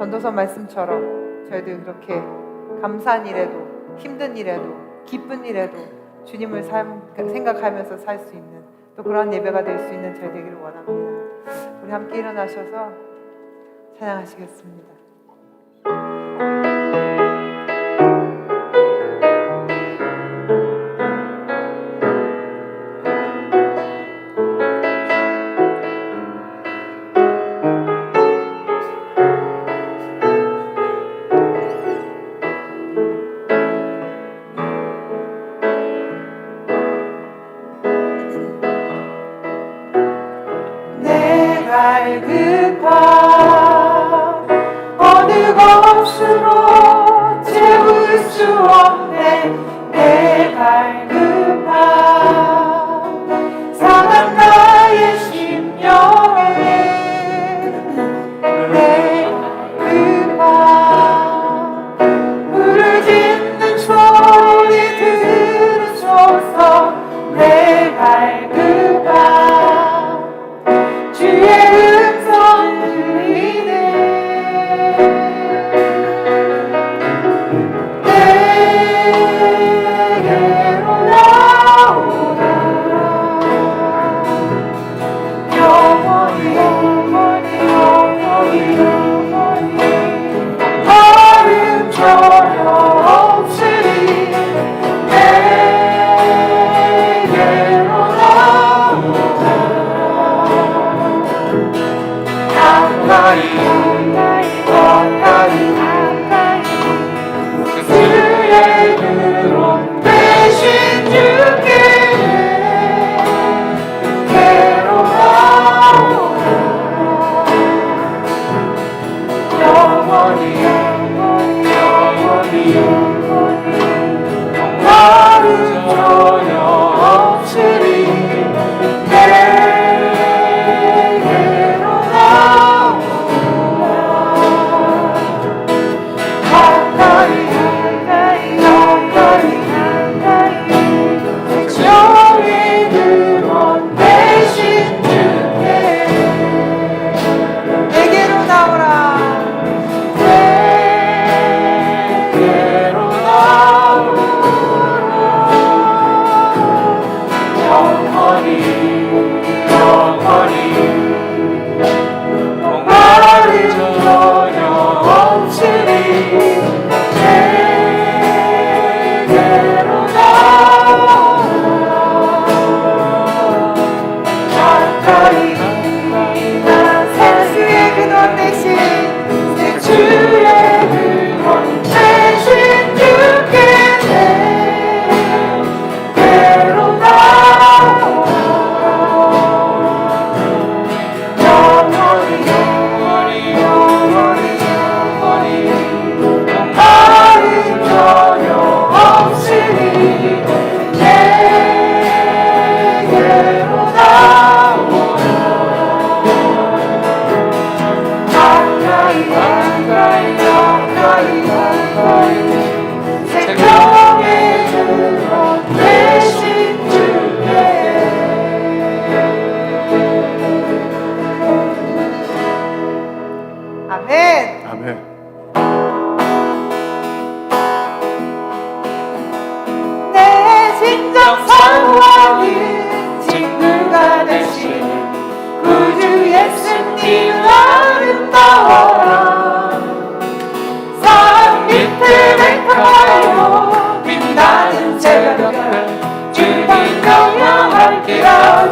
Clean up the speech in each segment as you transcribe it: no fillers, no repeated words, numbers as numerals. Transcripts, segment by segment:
전도서 말씀처럼 저희들 그렇게 감사한 일에도 힘든 일에도 기쁜 일에도 주님을 생각하면서 살 수 있는 또 그런 예배가 될 수 있는 저희 되기를 원합니다. 우리 함께 일어나셔서 찬양하시겠습니다. 갈급한 어느 것으로 채울 수 없네. 내 갈급한 상한 나의 심령에 내 갈급한 부르짖는 소리 들으소서. 내 갈급한 주의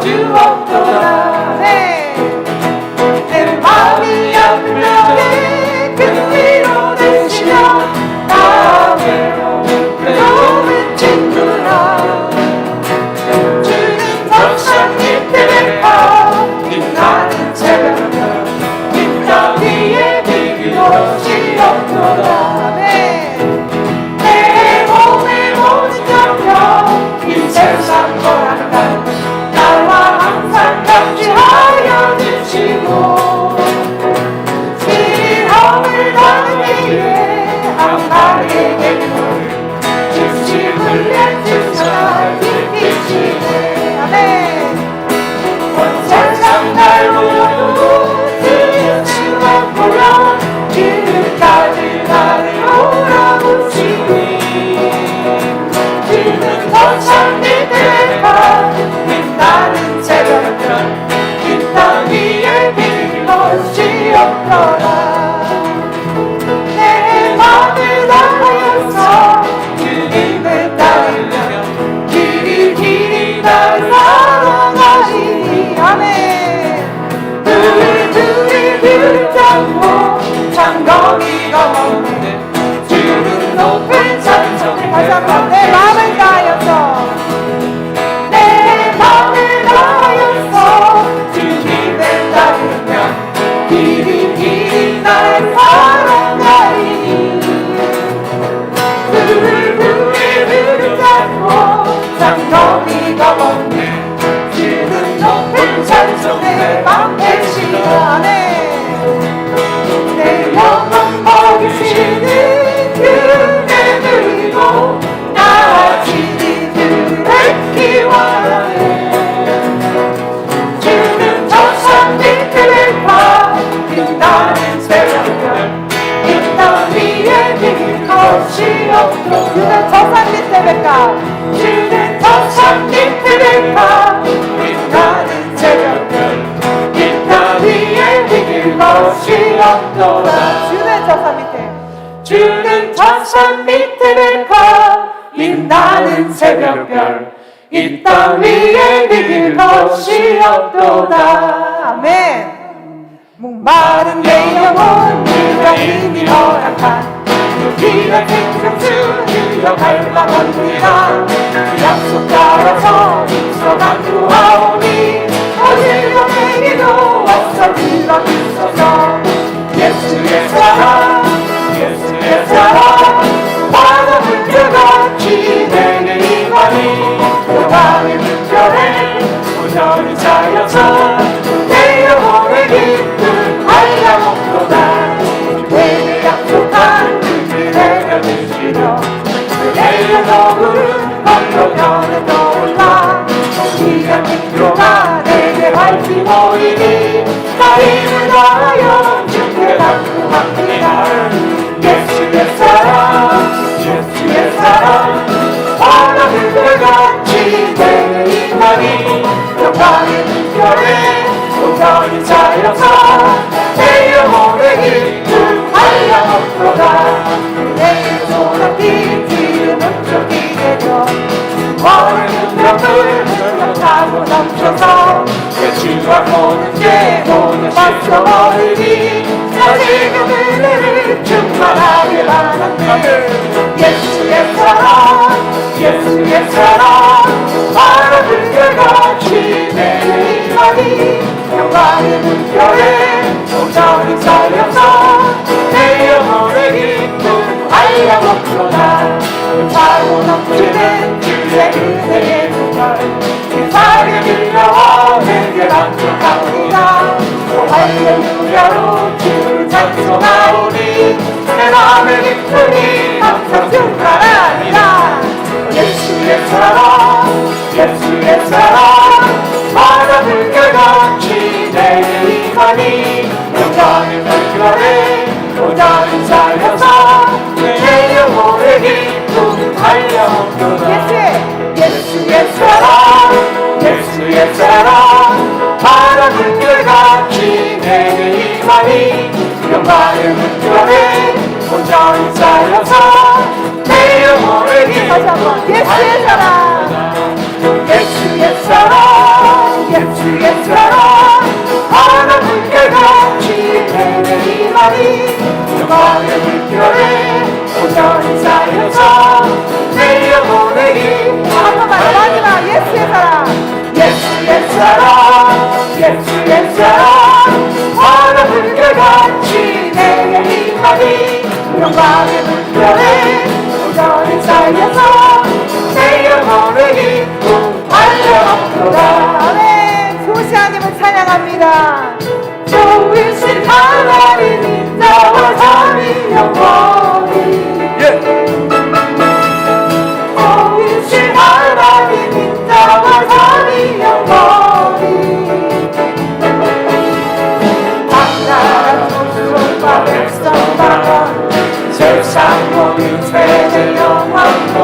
주옵소서. 내 마음이 약하게 것이 없도다. 주는 저 산 밑에 백합, 주는 저 산 밑에 백합, 빛나는 새벽별, 이 땅 위에 이길 것이 없도다. 주는 저 산 밑에, 주는 저 산 밑에 백합, 빛나는 새벽별, 이 땅 위에 이길 것이 없도다. 아멘. 목마른 내 영혼 그가 이미 허락한 우리가 생명 주여 갈망합니다. 그 약속 따라서 입서만 구하오니 어디로 내게도 와서 들어주소서. 예수의 사랑 예수의 사랑 바다 물결같이 내게 임하니 영광의 물결에 온전히 쌓여서 내 영혼의 기쁨 한량없도다. 내게 약속한 그를 내려주시며 내 영혼은 건너편에 떠올라 시간 빛로가 내게 밝히 보이니 나 힘을 다하여 주께 간구합니다. 예수의 사랑 예수의 사랑 바다 물결같이 내게 임하니 영광의 물결에 온전히 쌓여서 내 영혼의 기쁨 한량없도다. 내 소나기 기름은 쫓기게 줘 어느 능력을 흘러가고 넘쳐서 예수와 모든 게 모두 맞춰버리니 나 지금 은혜를 충만하게 바랍니다. 예수의 사랑 예수의 사랑 바다 물결같이 내게 임하니 영광의 물결에 온전히 쌓여서 내 영혼의 기쁨 한량없도다. 차고 넘치는 주의 은혜의 물결 세상에 밀려와 내게 만족합니다. 할렐루야로 주를 찬송하오니 내 맘의 기쁨이 항상 충만하리라. 예수의 사랑 예수의 사랑 바다 물결같이 내게 임하니 영광의 물결에 온전히 쌓여서 내 영혼의 기쁨 한량없도다. 예수의 사랑 예수의 사랑 바다 물결같이 내게 임하니 영광의 물결에 온전히 쌓여서 내 영혼의 다시 한번 기쁨 예수의 사랑 예수의 사랑 예수의 사랑 바다 물결같이 내게 임하니 영광의 물결에 온전히 쌓여서 내 영혼의 기쁨 한 번만 마지막 예수의 사랑 예수의 사랑 예수의 사랑 바다 물결같이 내게 임하니 영광의 물결에 온전히 쌓여서 내 영혼의 기쁨 한량없도다. 아멘. 좋으신 하나님을 찬양합니다. 좋으신 하나님 인자와 삼위 영원히 좋으신 하나님 인자와 삼위 영원히 당나라 조수와 백성과 세상 모든 세대 영원도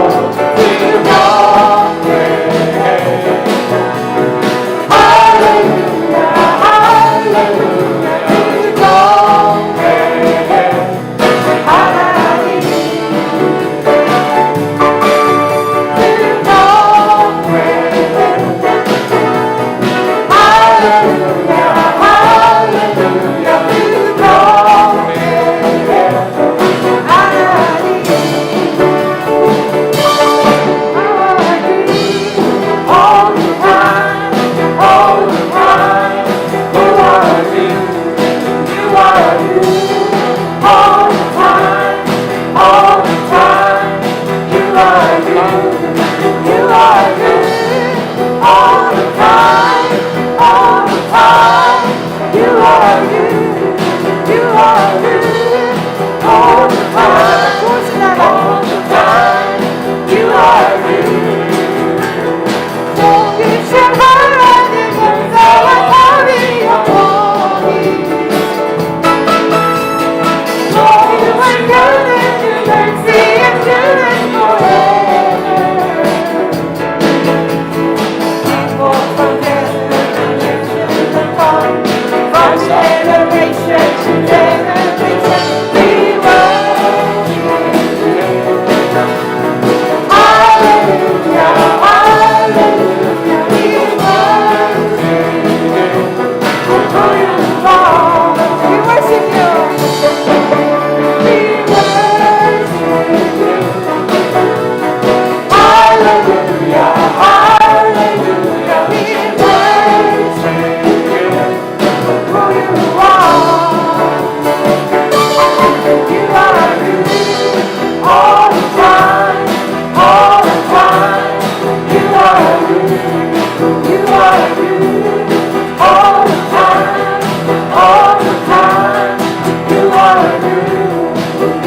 유명해. 할렐루야 할렐루야 유명해.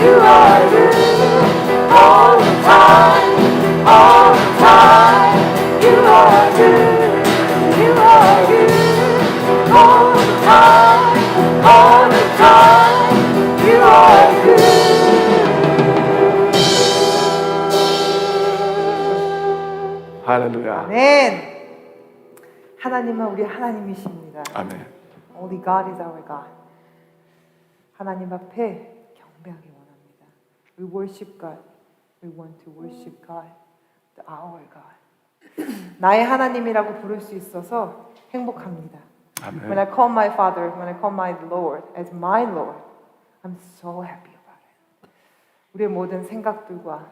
You are good all the time, all the time. You are good, you are good all the time, all the time. You are good. 할렐루야. 아멘. 하나님은 우리 하나님이십니다. 아멘. Only God is our God. 하나님 앞에 경배하기 원합니다. We worship God. We want to worship God, our God. 나의 하나님이라고 부를 수 있어서 행복합니다. When I 아멘. call my Father, when I call my Lord as my Lord, I'm so happy about it. 우리의 모든 생각들과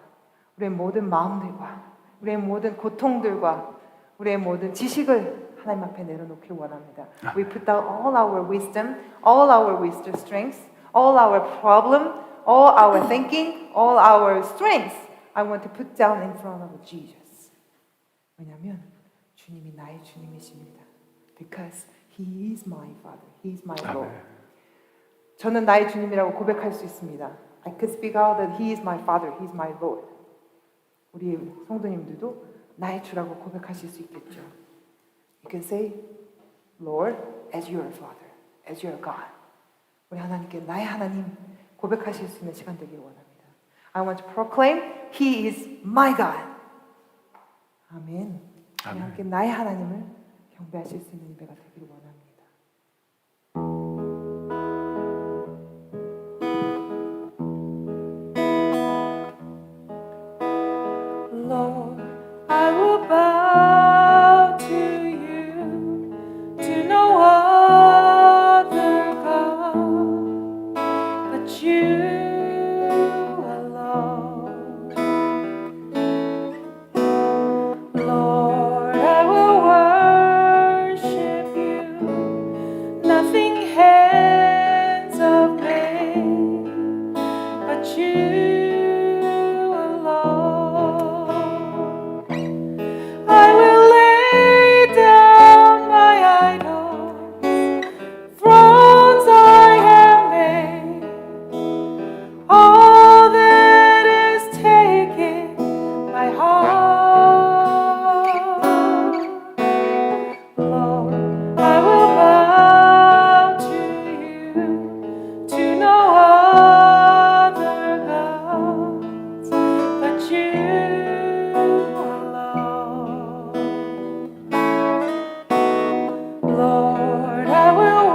우리의 모든 마음들과 우리의 모든 고통들과 우리의 모든 지식을 하나님 앞에 내려놓길 원합니다. We put down all our wisdom, all our strengths, all our problem, all our thinking, all our strengths. I want to put down in front of Jesus. 왜냐하면 주님이 나의 주님이십니다. Because He is my Father, He is my Lord. 아멘. 저는 나의 주님이라고 고백할 수 있습니다. I could speak out that He is my Father, He is my Lord. 우리 성도님들도 나의 주라고 고백하실 수 있겠죠. You can say, Lord, as your Father, as your God. 우리 하나님께 나의 하나님 고백하실 수 있는 시간 되길 원합니다. I want to proclaim, He is my God. 아멘. 우리 함께 나의 하나님을 경배하실 수 있는 예배가 되길 원합니다. Lord, I will bow to you, to no other God but you alone. Lord, I will worship you, nothing hands have made but you. I will lay down my idols, thrones I have made, all that is taken my heart. Lord, I will bow to you, to no other gods but you. Lord, I will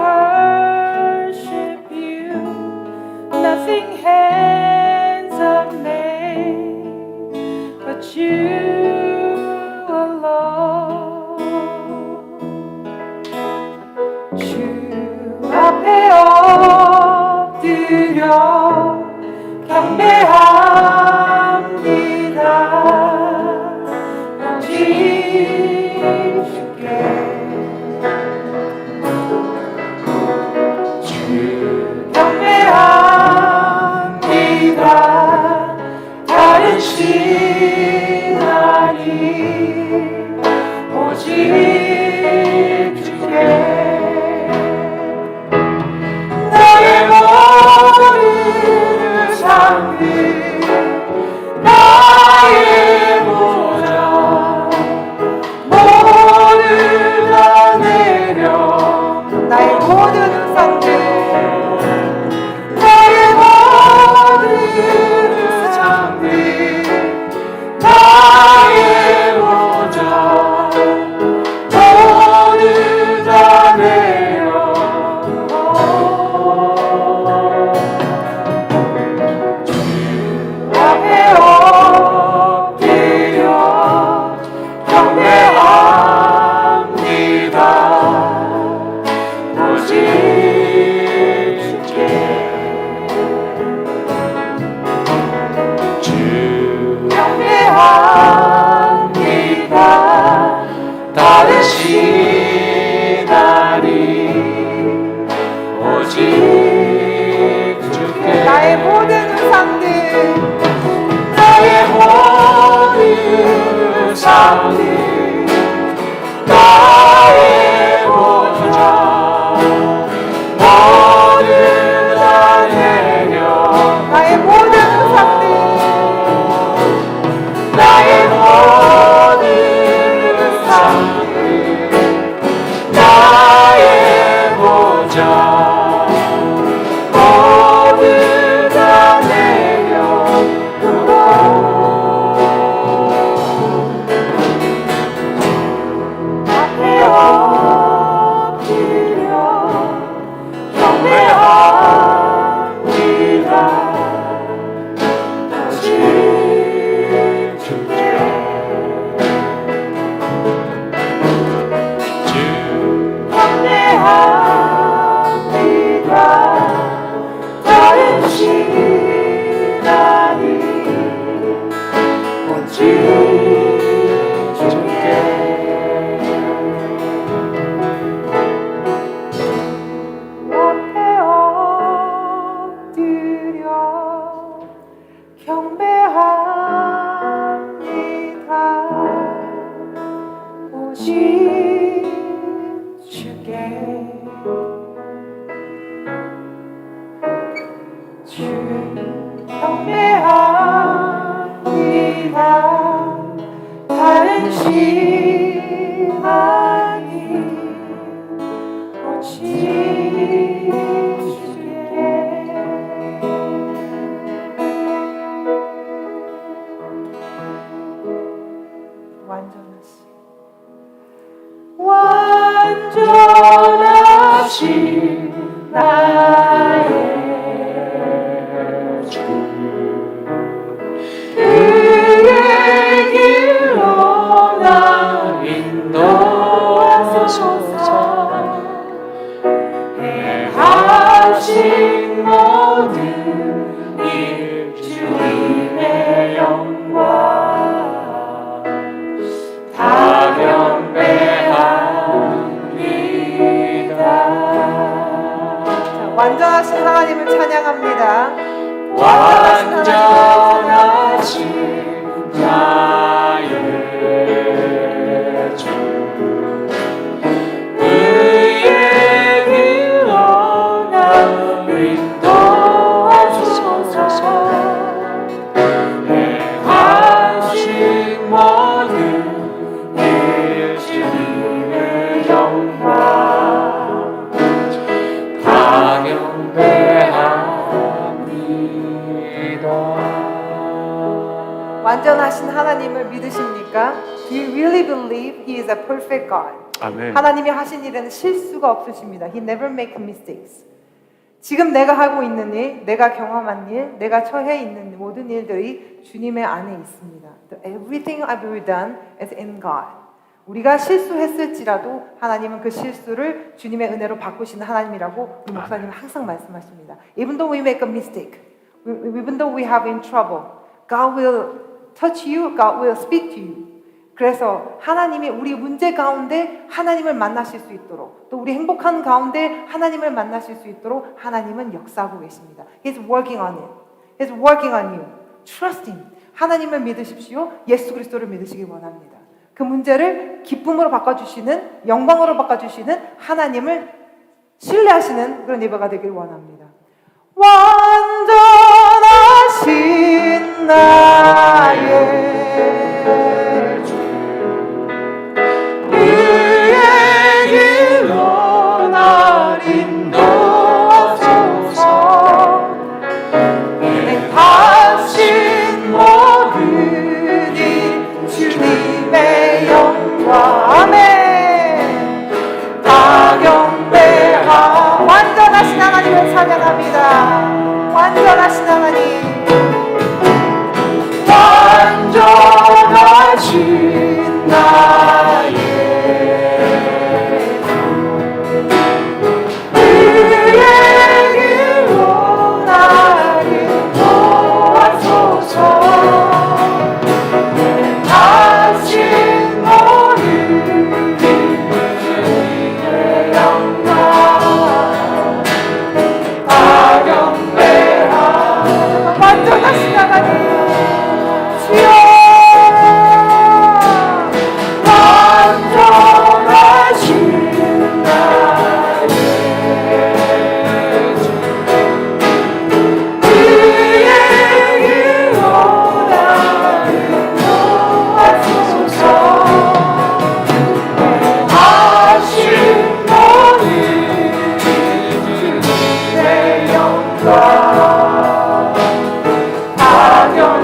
worship you, nothing hands have made but you alone. 주 앞에 엎드려 경배합니다. 주께 경배합니다. 다른 신하니 오직 주께 나의 머리를 삼는 나의 경배합니다. 다른 신하님 오직 주께 완전하신 나의 주 그의 길로 나 인도하소서. 행하신 모든 일 주님의 영광 다 경배합니다. 완전하신 하나님을 찬양합니다. 완전하신 나의 주 그의 길로 나 인도하소서. 행하신 모든 일 주님의 영광 다 경배합니다. 완전하신 하나님을 믿으십니까? Do you really believe He is a perfect God? 아멘. 하나님이 하신 일에는 실수가 없으십니다. He never makes mistakes. 지금 내가 하고 있는 일, 내가 경험한 일, 내가 처해 있는 모든 일들이 주님의 안에 있습니다. Everything I've ever done is in God. 우리가 실수했을지라도 하나님은 그 실수를 주님의 은혜로 바꾸시는 하나님이라고 우리 목사님은 항상 말씀하십니다. Even though we make a mistake, even though we have in trouble, God will touch you, God will speak to you. 그래서 하나님이 우리 문제 가운데 하나님을 만나실 수 있도록, 또 우리 행복한 가운데 하나님을 만나실 수 있도록 하나님은 역사하고 계십니다. He's working on it. He's working on you. Trust Him. 하나님을 믿으십시오. 예수 그리스도를 믿으시기 원합니다. 그 문제를 기쁨으로 바꿔주시는, 영광으로 바꿔주시는 하나님을 신뢰하시는 그런 예배가 되길 원합니다. 완전하신 나의 주 그의 길로 날 인도하소서. 행하신 모든 일 주님의 영광 아멘. 다 경배하 완전하신 하나님을 찬양합니다. 완전하신 하나님 완전하신 나의 그의 길로 날 인도하소서. 행하신 모든 일의 영광 다 경배하옵소서. 완전하신 하나님 주여 완전하신 나의 주 그의 길로 날 인도하소서. 행하신 모든 주님의 영광 다 경배하옵소서.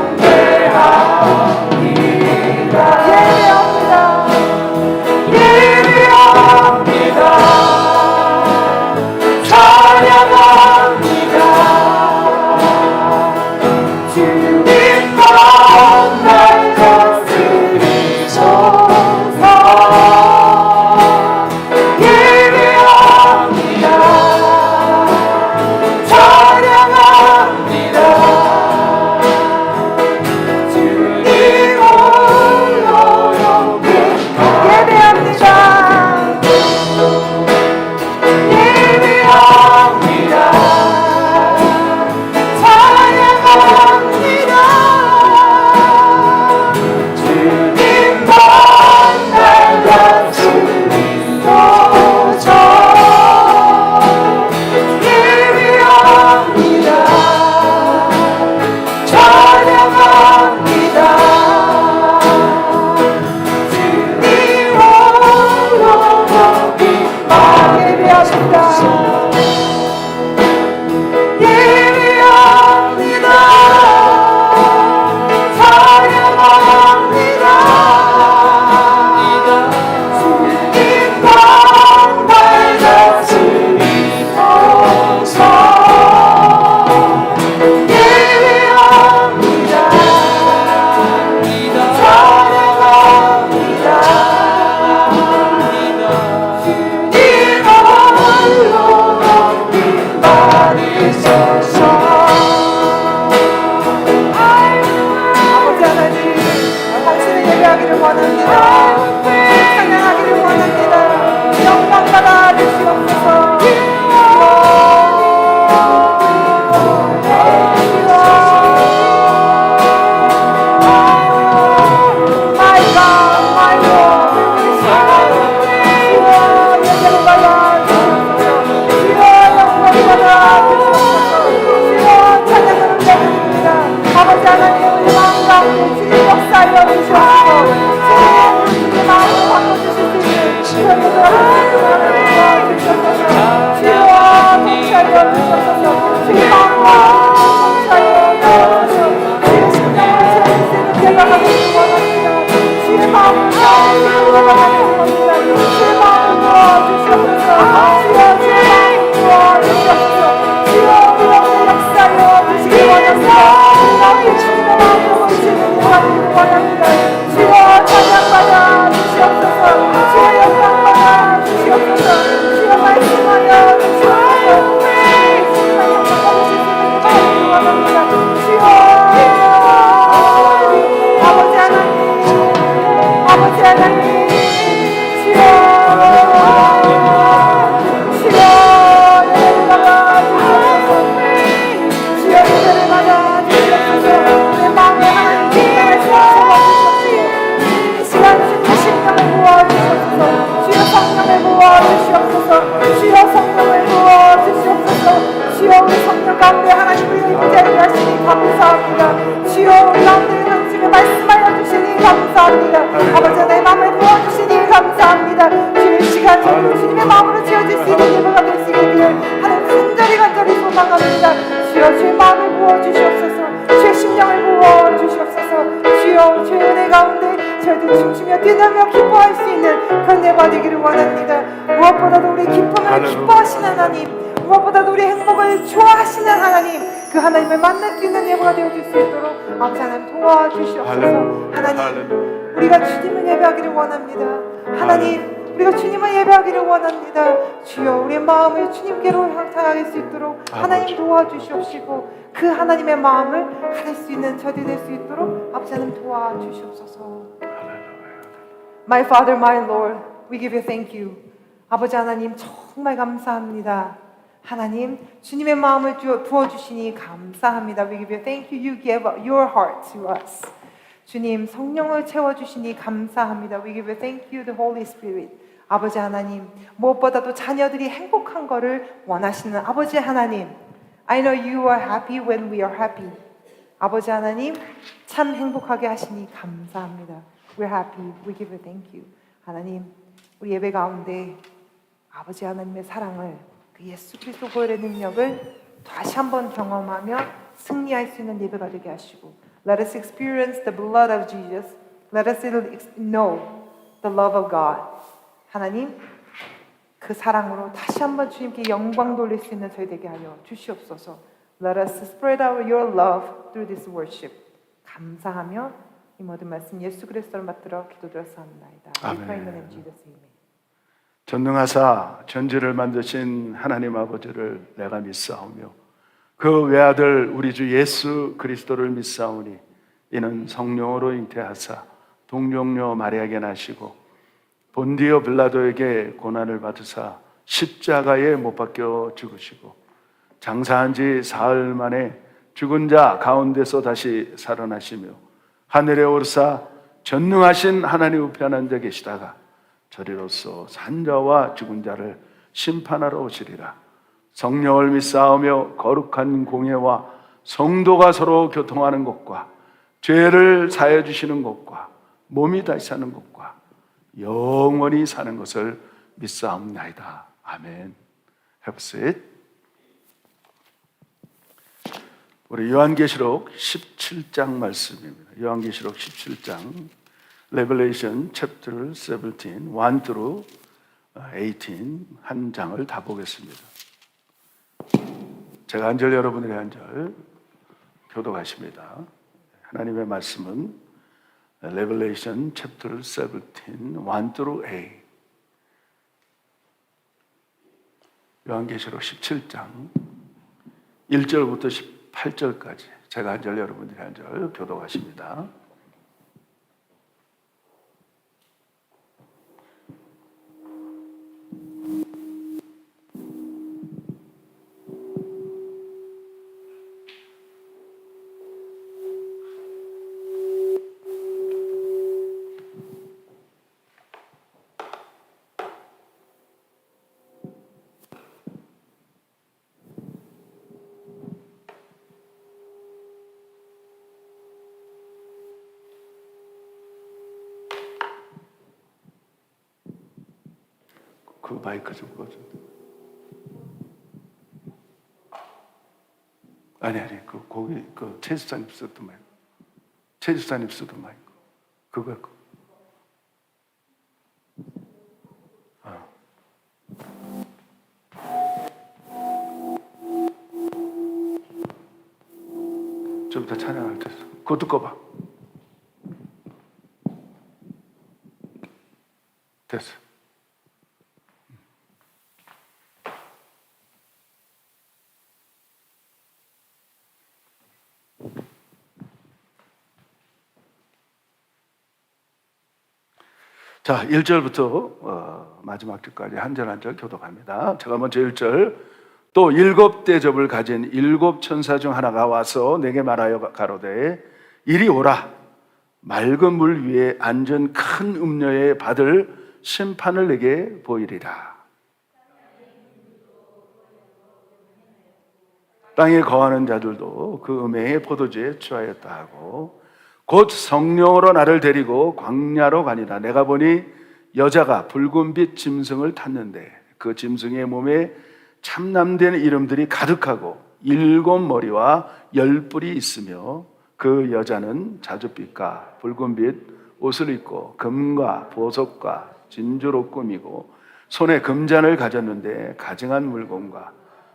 아버지 하나님 주여 주여 예배를 받아 주시옵소서 주여 예배를 받아 주시옵소서 내 마음에 하나님께 주옵소서 이 시간 주님의 심령을 부어주시옵소서 주여 성령을 부어주시옵소서 주여 성령을 부어주시옵소서 주여 우리 성령 가운데 하나님 우리의 임재를 하시니 감사합니다 주여 우리 가운데 당신의 말씀하여 주시니 감사합니다 아버지 내 마음을 부어주시니 감사합니다 주님 시간 주님의 마음으로 지어질 수 있는 예배가 될 수 있기를 하나님 간절히 소망합니다 주여 주의 마음을 부어주시옵소서 주의 심령을 부어주시옵소서 주여 주의 은혜 가운데 저희들 춤추며 뛰놀며 기뻐할 수 있는 그런 예배가 되기를 원합니다 무엇보다도 우리 기쁨을 기뻐하시는 하나님 무엇보다도 우리 행복을 좋아하시는 하나님 그 하나님을 만날 수 있는 예배가 되어줄 수 있도록 아버지 하나님 도와주시옵소서 하나님 우리가 주님을 예배하기를 원합니다 하나님 우리가 주님을 예배하기를 원합니다 주여 우리의 마음을 주님께로 향하게 수 있도록 하나님 도와주시옵시고 그 하나님의 마음을 가질 수 있는 저들이 될 수 있도록 아버지 하나님 도와주시옵소서 My Father, my Lord, we give you thank you 아버지 하나님 정말 감사합니다 하나님 주님의 마음을 부어주시니 감사합니다 We give you thank you, you give your heart to us 주님 성령을 채워주시니 감사합니다 We give you thank you, the Holy Spirit 아버지 하나님 무엇보다도 자녀들이 행복한 것을 원하시는 아버지 하나님 I know you are happy when we are happy 아버지 하나님 참 행복하게 하시니 감사합니다 We're happy, we give you thank you 하나님 우리 예배 가운데 아버지 하나님의 사랑을 그 예수 그리스도 보혈의 능력을 다시 한번 경험하며 승리할 수 있는 예배가 되게 하시고 Let us experience the blood of Jesus Let us know the love of God 하나님 그 사랑으로 다시 한번 주님께 영광 돌릴 수 있는 저희 되게 하여 주시옵소서 Let us spread out your love through this worship 감사하며 이 모든 말씀 예수 그리스도를 받들어 기도드렸사옵나이다 We pray in the name of Jesus, amen. 전능하사 전지를 만드신 하나님 아버지를 내가 믿사오며 그 외아들 우리 주 예수 그리스도를 믿사오니 이는 성령으로 잉태하사 동정녀 마리아에게 나시고 본디오 빌라도에게 고난을 받으사 십자가에 못 박혀 죽으시고 장사한 지 사흘 만에 죽은 자 가운데서 다시 살아나시며 하늘에 오르사 전능하신 하나님 우편에 앉아 계시다가 저리로서 산자와 죽은 자를 심판하러 오시리라. 성령을 믿사오며 거룩한 공예와 성도가 서로 교통하는 것과 죄를 사해 주시는 것과 몸이 다시 사는 것과 영원히 사는 것을 믿사옵나이다. 아멘. Have a seat. 우리 요한계시록 17장 말씀입니다. 요한계시록 17장 Revelation chapter 17, 1 through 18 한 장을 다 보겠습니다. 제가 한 절 여러분들이 한 절 교독하십니다. 하나님의 말씀은 Revelation chapter 17, 1 through 8 요한계시록 17장 1절부터 18절까지 제가 한 절 여러분들이 한 절 교독하십니다. 그 마이크 좀 꺼줘. 아니 거기 최 집사님 쓰던 마이크. 최 집사님 쓰던 마이크. 그거. 좀 더 찬양할 때 그것도 꺼봐. 됐어. 자, 1절부터 마지막 절까지 한 절 한 절 교독합니다. 제가 먼저 1절. 또 7 대접을 가진 7 천사 중 하나가 와서 내게 말하여 가로되 이리 오라. 맑은 물 위에 앉은 큰 음녀에 받을 심판을 내게 보이리라. 땅에 거하는 자들도 그 음행의 포도주에 취하였다 하고 곧 성령으로 나를 데리고 광야로 가니라. 내가 보니 여자가 붉은빛 짐승을 탔는데 그 짐승의 몸에 참남된 이름들이 가득하고 7 머리와 10 뿔이 있으며 그 여자는 자줏빛과 붉은빛 옷을 입고 금과 보석과 진주로 꾸미고 손에 금잔을 가졌는데 가증한 물건과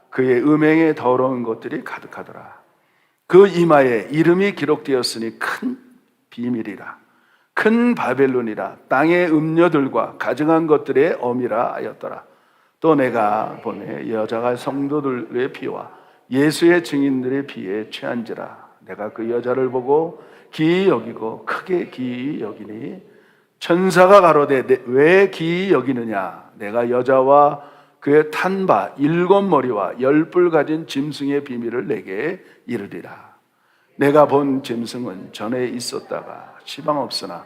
그의 음행에 더러운 것들이 가득하더라. 그 이마에 이름이 기록되었으니 큰 비밀이라. 큰 바벨론이라. 땅의 음녀들과 가증한 것들의 어미라 하였더라. 또 내가 보내 여자가 성도들의 피와 예수의 증인들의 피에 취한지라. 내가 그 여자를 보고 기이 여기고 크게 기이 여기니 천사가 가로되 왜 기이 여기느냐. 내가 여자와 그의 탄 바 7 머리와 10 뿔 가진 짐승의 비밀을 내게 이르리라. 내가 본 짐승은 전에 있었다가 시방 없으나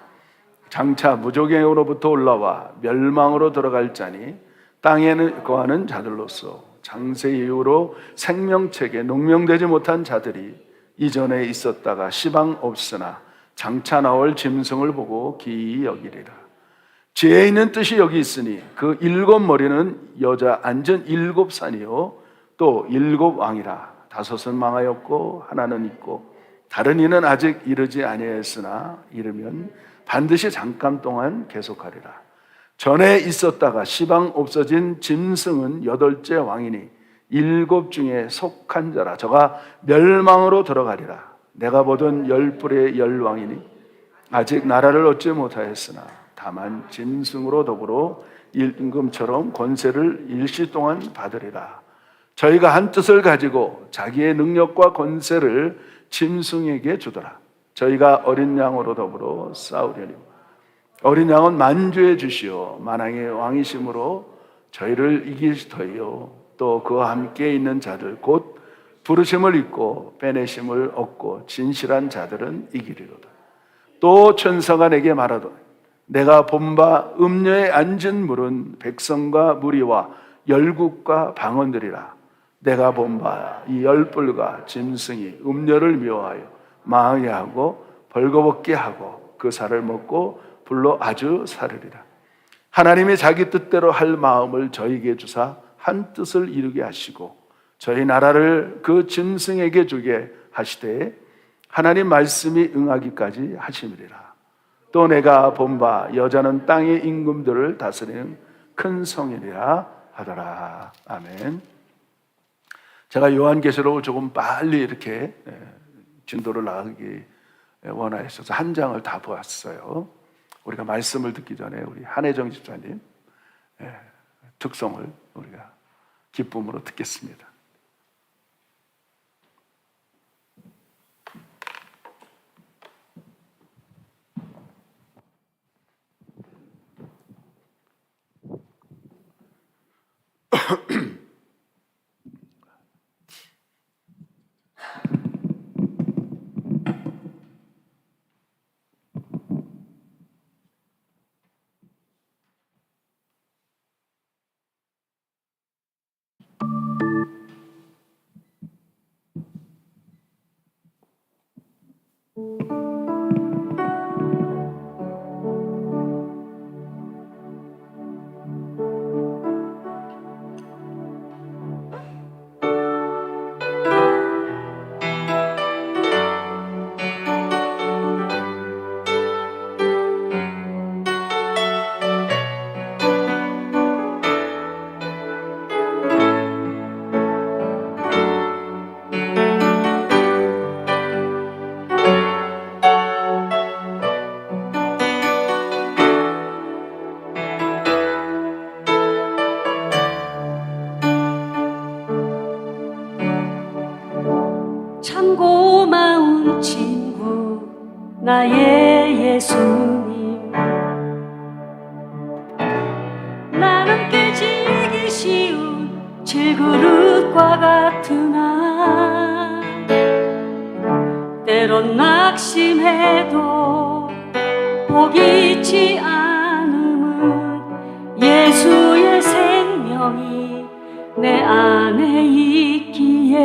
장차 무조갱으로부터 올라와 멸망으로 들어갈 자니 땅에는 거하는 자들로서 장세 이후로 생명책에 농명되지 못한 자들이 이전에 있었다가 시방 없으나 장차 나올 짐승을 보고 기이 여기리라. 지혜 있는 뜻이 여기 있으니 그 7 머리는 여자 앉은 7 산이요 또 7 왕이라. 5은 망하였고 하나는 있고 다른 이는 아직 이르지 아니하였으나 이르면 반드시 잠깐 동안 계속하리라. 전에 있었다가 시방 없어진 짐승은 8째 왕이니 7 중에 속한 자라. 저가 멸망으로 들어가리라. 내가 보던 10 뿔의 10 왕이니 아직 나라를 얻지 못하였으나 다만 짐승으로 더불어 임금처럼 권세를 일시 동안 받으리라. 저희가 한 뜻을 가지고 자기의 능력과 권세를 짐승에게 주더라. 저희가 어린 양으로 더불어 싸우려니 어린 양은 만주의 주시오 만왕의 왕이심으로 저희를 이기시더이요. 또 그와 함께 있는 자들 곧 부르심을 입고 빼내심을 얻고 진실한 자들은 이기리로다. 또 천사가 내게 말하더니 내가 본바 음녀에 앉은 물은 백성과 무리와 열국과 방언들이라. 내가 본바 이 10 뿔과 짐승이 음녀를 미워하여 망하게 하고 벌거벗게 하고 그 살을 먹고 불로 아주 사르리라. 하나님이 자기 뜻대로 할 마음을 저희에게 주사 한 뜻을 이루게 하시고 저희 나라를 그 짐승에게 주게 하시되 하나님 말씀이 응하기까지 하심이리라. 또 내가 본바 여자는 땅의 임금들을 다스리는 큰 성이라 하더라. 아멘. 제가 요한계시록을 조금 빨리 이렇게 진도를 나가기 원하였어서 한 장을 다 보았어요. 우리가 말씀을 듣기 전에 우리 한혜정 집사님 특성을 우리가 기쁨으로 듣겠습니다. 참 고마운 친구 나의 예수님 질그릇과 같으나 때론 낙심해도 포기치 않음은 예수의 생명이 내 안에 있기에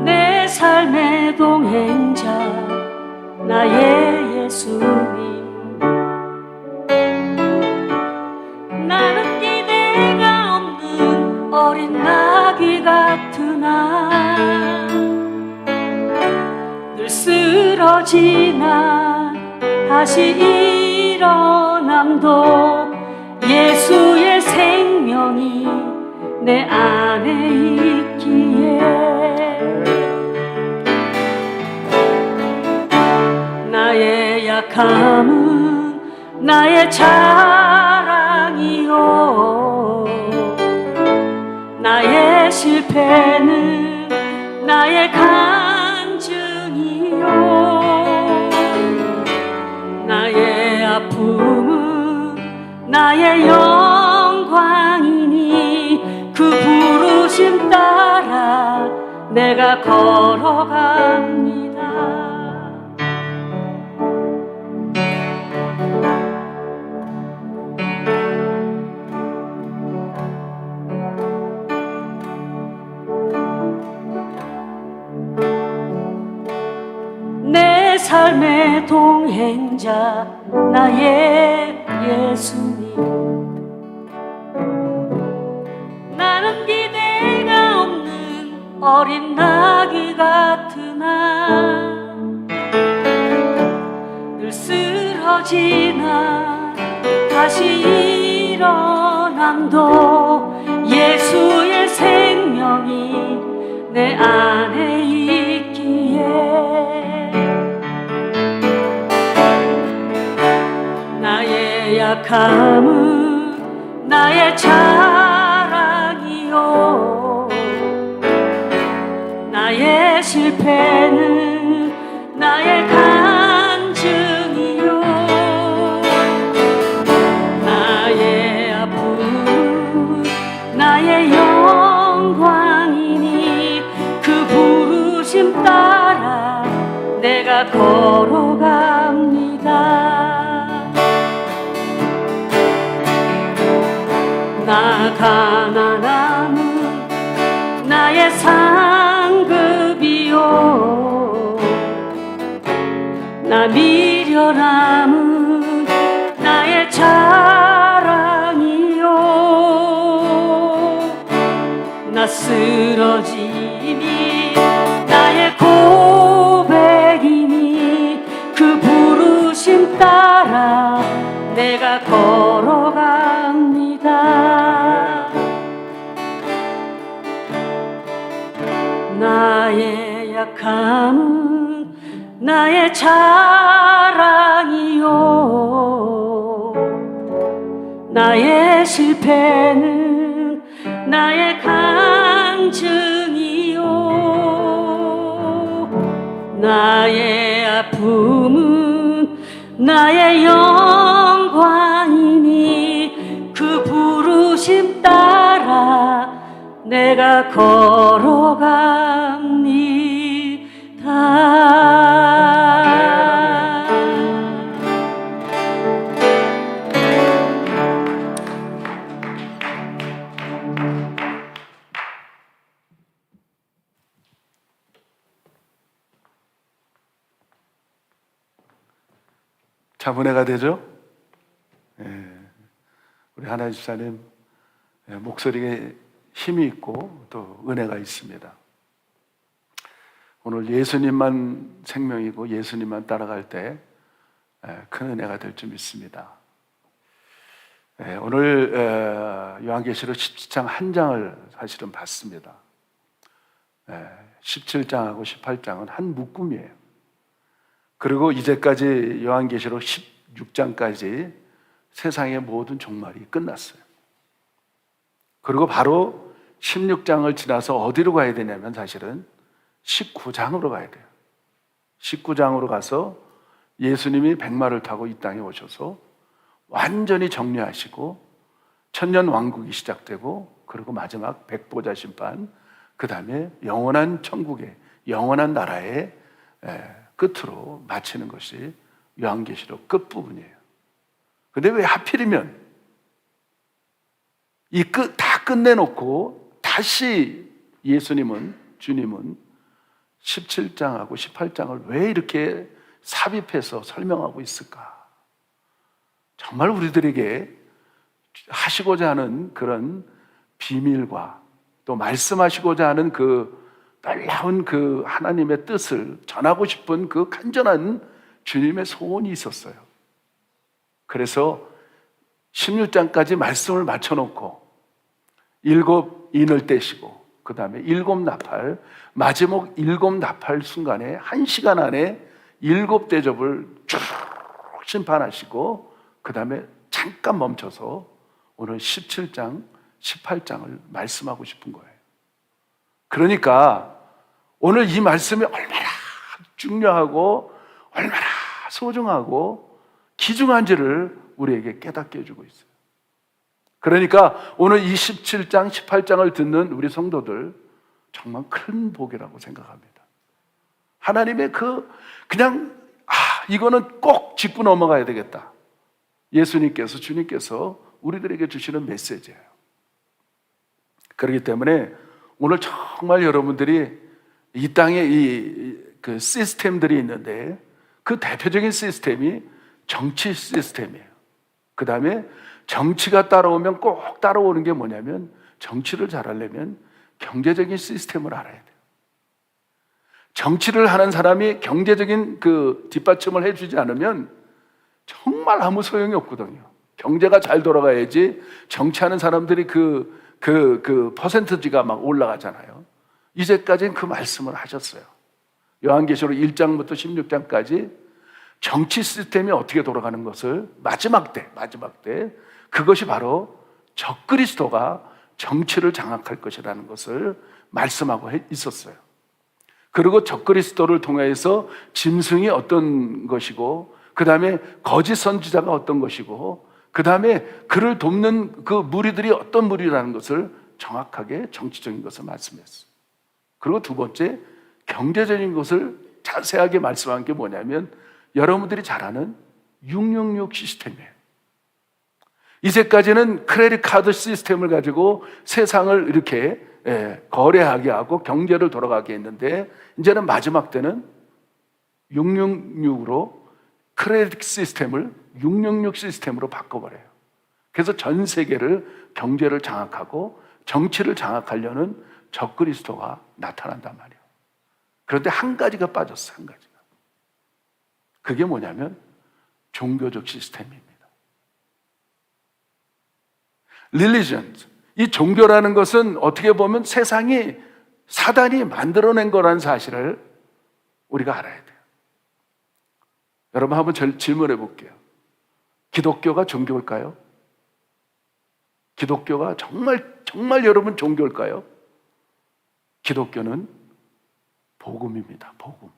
내 삶의 동행자 나의 예수님, 나는 기대가 없는 어린 나귀 같으나 늘 쓰러지나 다시 일어남도 예수의 생명이 내 안에 있기에 나의 약함은 나의 자랑이요 나의 실패는 나의 간증이요 나의 아픔은 나의 영광이니 그 부르심 따라 내가 걸어갑니다. 내 삶의 동행자 나의 예수님, 나는 기대가 없는 어린 나귀 같으나 늘 쓰러지나 다시 일어남도 예수의 생명이 내 안에 있기에 나의 약함은 나의 자랑이요 나의 실패는 나의 간증이요 나의 아픔은 나의 영광이니 그 부르심 따라 내가 걸어갑니다. 나 가난함은 나의 상급이요 나 미련함은 나의 자랑이요 나 쓰러짐이 나의 고백이니 그 부르심 따라 내가 걸어갑니다. 나의 약함은 나의 자랑이요 나의 실패는 나의 간증이요 나의 아픔은 나의 영광이니 그 부르심 따라 내가 걸어갑니다. 차분해가 되죠? 우리 하나 집사님 목소리에 힘이 있고 또 은혜가 있습니다. 오늘 예수님만 생명이고 예수님만 따라갈 때 큰 은혜가 될 줄 믿습니다. 오늘 요한계시록 17장 한 장을 사실은 봤습니다. 17장하고 18장은 한 묶음이에요. 그리고 이제까지 요한계시록 16장까지 세상의 모든 종말이 끝났어요. 그리고 바로 16장을 지나서 어디로 가야 되냐면 사실은 19장으로 가야 돼요. 19장으로 가서 예수님이 백마를 타고 이 땅에 오셔서 완전히 정리하시고 천년 왕국이 시작되고, 그리고 마지막 백보자 심판, 그 다음에 영원한 천국의 영원한 나라의 끝으로 마치는 것이 요한계시록 끝부분이에요. 근데 왜 하필이면 다 끝내놓고 다시 주님은 17장하고 18장을 왜 이렇게 삽입해서 설명하고 있을까? 정말 우리들에게 하시고자 하는 그런 비밀과 또 말씀하시고자 하는 그 놀라운 그 하나님의 뜻을 전하고 싶은 그 간절한 주님의 소원이 있었어요. 그래서 16장까지 말씀을 맞춰놓고 7 인을 떼시고 그 다음에 7 나팔, 마지막 7 나팔 순간에 1시간 안에 7 대접을 쭉 심판하시고 그 다음에 잠깐 멈춰서 오늘 17장, 18장을 말씀하고 싶은 거예요. 그러니까 오늘 이 말씀이 얼마나 중요하고 얼마나 소중하고 귀중한지를 우리에게 깨닫게 해주고 있어요. 그러니까 오늘 이 17장, 18장을 듣는 우리 성도들 정말 큰 복이라고 생각합니다. 하나님의 그냥 이거는 꼭 짚고 넘어가야 되겠다. 예수님께서, 주님께서 우리들에게 주시는 메시지예요. 그렇기 때문에 오늘 정말 여러분들이 이 땅에 그 시스템들이 있는데 그 대표적인 시스템이 정치 시스템이에요. 그 다음에 정치가 따라오면 꼭 따라오는 게 뭐냐면, 정치를 잘하려면 경제적인 시스템을 알아야 돼요. 정치를 하는 사람이 경제적인 그 뒷받침을 해주지 않으면 정말 아무 소용이 없거든요. 경제가 잘 돌아가야지 정치하는 사람들이 그 퍼센트지가 막 올라가잖아요. 이제까지는 그 말씀을 하셨어요. 요한계시록 1장부터 16장까지 정치 시스템이 어떻게 돌아가는 것을 마지막 때 그것이 바로 적그리스도가 정치를 장악할 것이라는 것을 말씀하고 있었어요. 그리고 적그리스도를 통해서 짐승이 어떤 것이고, 그 다음에 거짓 선지자가 어떤 것이고, 그 다음에 그를 돕는 그 무리들이 어떤 무리라는 것을 정확하게 정치적인 것을 말씀했어요. 그리고 두 번째, 경제적인 것을 자세하게 말씀한 게 뭐냐면, 여러분들이 잘 아는 666 시스템이에요. 이제까지는 크레딧 카드 시스템을 가지고 세상을 이렇게 거래하게 하고 경제를 돌아가게 했는데, 이제는 마지막 때는 666으로 크레딧 시스템을 666 시스템으로 바꿔버려요. 그래서 전 세계를 경제를 장악하고 정치를 장악하려는 적그리스도가 나타난단 말이에요. 그런데 한 가지가 빠졌어요. 한 가지가. 그게 뭐냐면 종교적 시스템입니다. Religion. 이 종교라는 것은 어떻게 보면 세상이 사단이 만들어낸 거라는 사실을 우리가 알아야 돼요. 여러분 한번 질문해 볼게요. 기독교가 종교일까요? 기독교가 정말 여러분 종교일까요? 기독교는 복음입니다. 복음.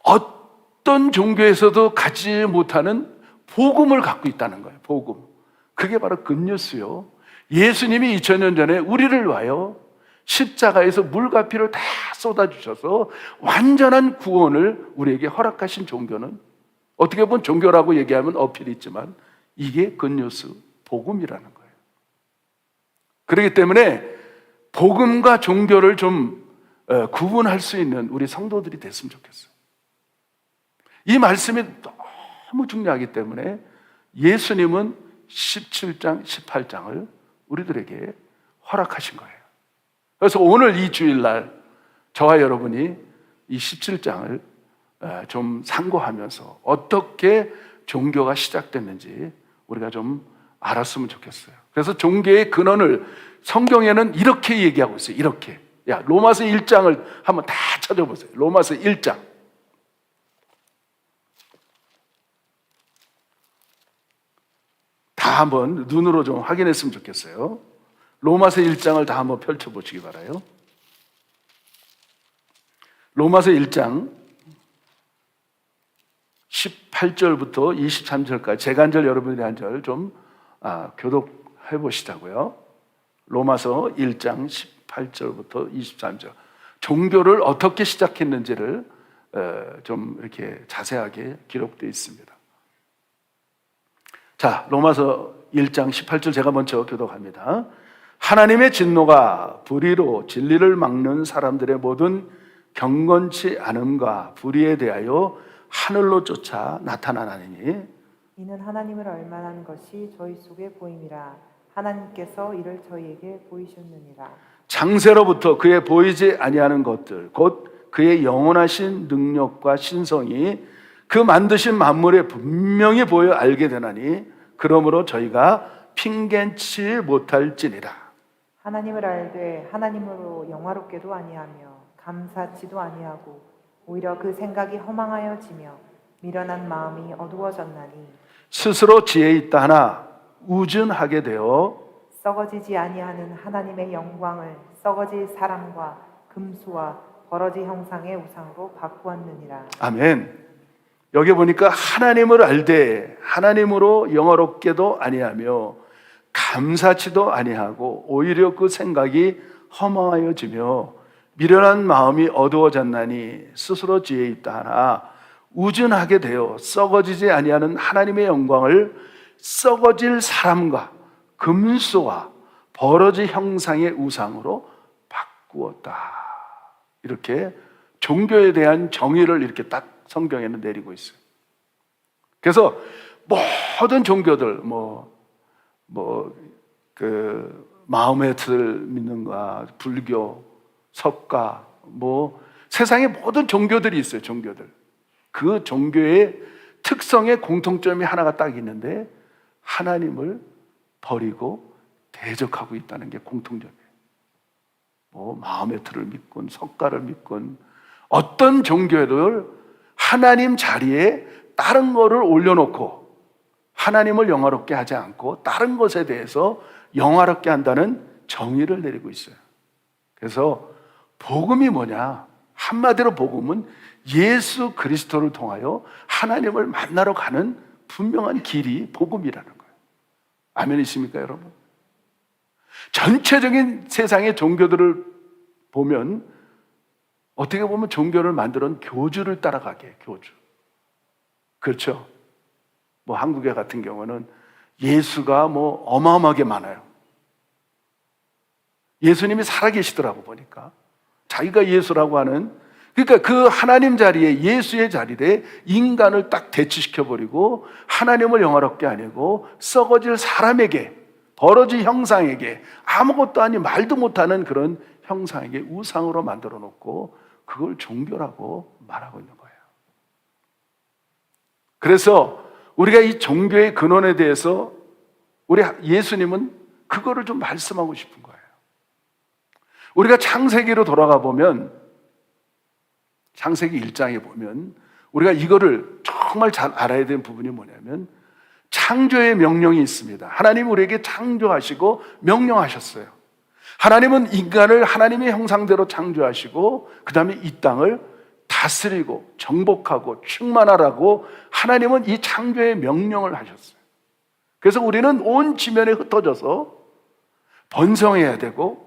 어떤 종교에서도 갖지 못하는 복음을 갖고 있다는 거예요. 복음. 그게 바로 굿뉴스요. 예수님이 2000년 전에 우리를 위하여 십자가에서 물과 피를 다 쏟아주셔서 완전한 구원을 우리에게 허락하신 종교는, 어떻게 보면 종교라고 얘기하면 어필이 있지만 이게 굿뉴스, 복음이라는 거예요. 그렇기 때문에 복음과 종교를 좀 구분할 수 있는 우리 성도들이 됐으면 좋겠어요. 이 말씀이 너무 중요하기 때문에 예수님은 17장, 18장을 우리들에게 허락하신 거예요. 그래서 오늘 이 주일날 저와 여러분이 이 17장을 좀 상고하면서 어떻게 종교가 시작됐는지 우리가 좀 알았으면 좋겠어요. 그래서 종교의 근원을 성경에는 이렇게 얘기하고 있어요. 이렇게. 로마서 1장을 한번 다 찾아보세요. 로마서 1장. 다 한번 눈으로 좀 확인했으면 좋겠어요. 로마서 1장을 다 한번 펼쳐보시기 바라요. 로마서 1장 18절부터 23절까지 제가 한 절 여러분들이 한 절 좀 교독해 보시자고요. 로마서 1장 18절부터 23절. 종교를 어떻게 시작했는지를 좀 이렇게 자세하게 기록되어 있습니다. 자, 로마서 1장 18절 제가 먼저 교독합니다. 하나님의 진노가 불의로 진리를 막는 사람들의 모든 경건치 않음과 불의에 대하여 하늘로 쫓아 나타나나니 이는 하나님을 얼마한 것이 저희 속에 보임이라. 하나님께서 이를 저희에게 보이셨느니라. 장세로부터 그의 보이지 아니하는 것들 곧 그의 영원하신 능력과 신성이 그 만드신 만물에 분명히 보여 알게 되나니 그러므로 저희가 핑계치 못할지니라. 하나님을 알되 하나님으로 영화롭게도 아니하며 감사치도 아니하고 오히려 그 생각이 허망하여지며 미련한 마음이 어두워졌나니 스스로 지혜 있다 하나 우준하게 되어 썩어지지 아니하는 하나님의 영광을 썩어질 사람과 금수와 버러지 형상의 우상으로 바꾸었느니라. 아멘. 여기 보니까 하나님을 알되 하나님으로 영화롭게도 아니하며 감사치도 아니하고 오히려 그 생각이 허망하여지며 미련한 마음이 어두워졌나니 스스로 지혜 있다 하나 우준하게 되어 썩어지지 아니하는 하나님의 영광을 썩어질 사람과 금수와 버러지 형상의 우상으로 바꾸었다. 이렇게 종교에 대한 정의를 이렇게 딱 성경에는 내리고 있어요. 그래서 모든 종교들 마음의 틀 믿는가, 불교, 석가, 세상에 모든 종교들이 있어요. 종교들. 그 종교의 특성의 공통점이 하나가 딱 있는데 하나님을 버리고 대적하고 있다는 게 공통점이에요. 마음의 틀을 믿건 석가를 믿건 어떤 종교를 하나님 자리에 다른 거를 올려놓고 하나님을 영화롭게 하지 않고 다른 것에 대해서 영화롭게 한다는 정의를 내리고 있어요. 그래서 복음이 뭐냐? 한마디로 복음은 예수 그리스도를 통하여 하나님을 만나러 가는 분명한 길이 복음이라는 거예요. 아멘이십니까, 여러분? 전체적인 세상의 종교들을 보면 어떻게 보면 종교를 만드는 교주를 따라가게, 교주. 그렇죠? 한국에 같은 경우는 예수가 어마어마하게 많아요. 예수님이 살아계시더라고 보니까. 자기가 예수라고 하는, 그러니까 그 하나님 자리에, 예수의 자리에 인간을 딱 대치시켜버리고 하나님을 영화롭게 하려고 썩어질 사람에게, 버러지 형상에게, 아무것도 아닌 말도 못하는 그런 형상에게 우상으로 만들어 놓고 그걸 종교라고 말하고 있는 거예요. 그래서 우리가 이 종교의 근원에 대해서 우리 예수님은 그거를 좀 말씀하고 싶은 거예요. 우리가 창세기로 돌아가 보면, 창세기 1장에 보면 우리가 이거를 정말 잘 알아야 되는 부분이 뭐냐면 창조의 명령이 있습니다. 하나님이 우리에게 창조하시고 명령하셨어요. 하나님은 인간을 하나님의 형상대로 창조하시고 그 다음에 이 땅을 다스리고 정복하고 충만하라고 하나님은 이 창조의 명령을 하셨어요. 그래서 우리는 온 지면에 흩어져서 번성해야 되고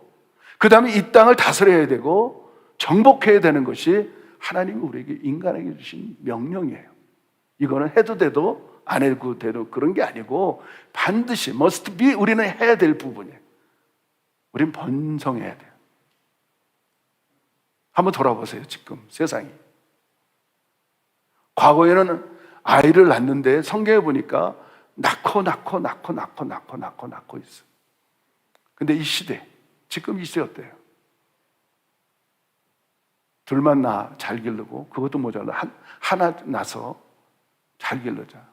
그 다음에 이 땅을 다스려야 되고 정복해야 되는 것이 하나님이 우리에게 인간에게 주신 명령이에요. 이거는 해도 돼도 안 해도 돼도 그런 게 아니고 반드시 must be 우리는 해야 될 부분이에요. 우린 번성해야 돼요. 한번 돌아보세요. 지금 세상이. 과거에는 아이를 낳는데 성경에 보니까 낳고 있어. 근데 이 시대, 지금 이 시대 어때요? 둘만 낳아 잘 기르고 그것도 모자라 하나 낳아서 잘 기르자.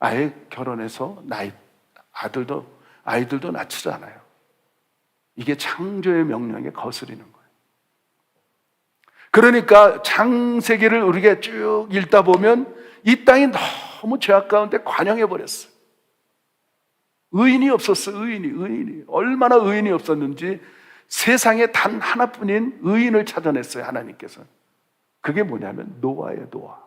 아예 결혼해서 아이들도 낳지 않아요. 이게 창조의 명령에 거스리는 거예요. 그러니까 창세기를 우리가 쭉 읽다 보면 이 땅이 너무 죄악 가운데 관영해버렸어요. 의인이 없었어요. 의인이 얼마나 의인이 없었는지 세상에 단 하나뿐인 의인을 찾아냈어요. 하나님께서. 그게 뭐냐면 노아예요. 노아.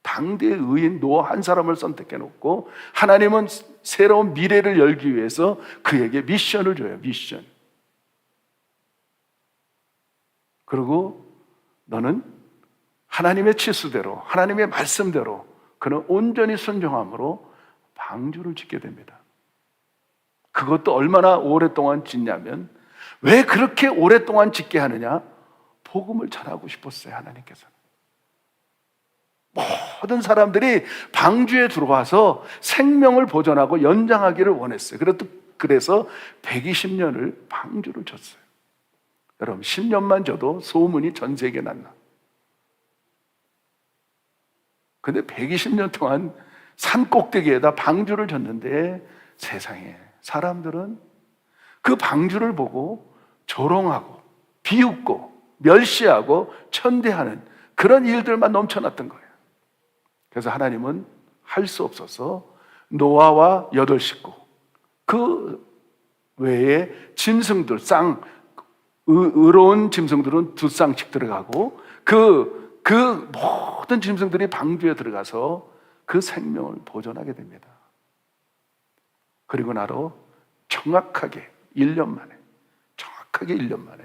당대의 의인 노아 한 사람을 선택해 놓고 하나님은 새로운 미래를 열기 위해서 그에게 미션을 줘요. 미션. 그리고 너는 하나님의 치수대로, 하나님의 말씀대로 그는 온전히 순종함으로 방주를 짓게 됩니다. 그것도 얼마나 오랫동안 짓냐면, 왜 그렇게 오랫동안 짓게 하느냐? 복음을 전하고 싶었어요. 하나님께서는 모든 사람들이 방주에 들어와서 생명을 보존하고 연장하기를 원했어요. 그래서 120년을 방주를 졌어요. 여러분, 10년만 져도 소문이 전 세계에 났나? 근데 120년 동안 산 꼭대기에다 방주를 졌는데 세상에 사람들은 그 방주를 보고 조롱하고 비웃고 멸시하고 천대하는 그런 일들만 넘쳐났던 거예요. 그래서 하나님은 할 수 없어서 노아와 8식구, 그 외에 짐승들, 의로운 짐승들은 2쌍씩 들어가고 그 모든 짐승들이 방주에 들어가서 그 생명을 보존하게 됩니다. 그리고 나로 정확하게 1년 만에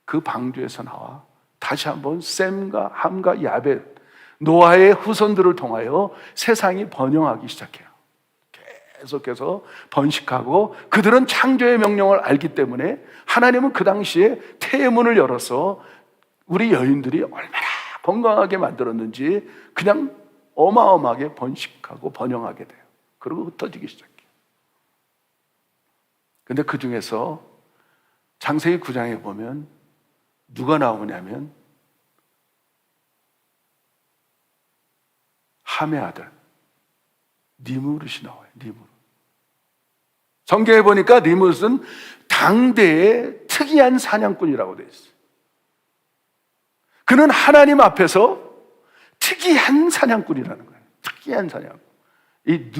그 방주에서 나와 다시 한번 셈과 함과 야벳, 노아의 후손들을 통하여 세상이 번영하기 시작해요. 계속해서 번식하고, 그들은 창조의 명령을 알기 때문에 하나님은 그 당시에 태의 문을 열어서 우리 여인들이 얼마나 건강하게 만들었는지 그냥 어마어마하게 번식하고 번영하게 돼요. 그리고 흩어지기 시작해요. 근데 그 중에서 창세기 9장에 보면 누가 나오냐면 함의 아들 니무롯이 나와요. 니무롯. 성경에 보니까 니무롯은 당대의 특이한 사냥꾼이라고 되어 있어요. 그는 하나님 앞에서 특이한 사냥꾼이라는 거예요. 특이한 사냥꾼. 이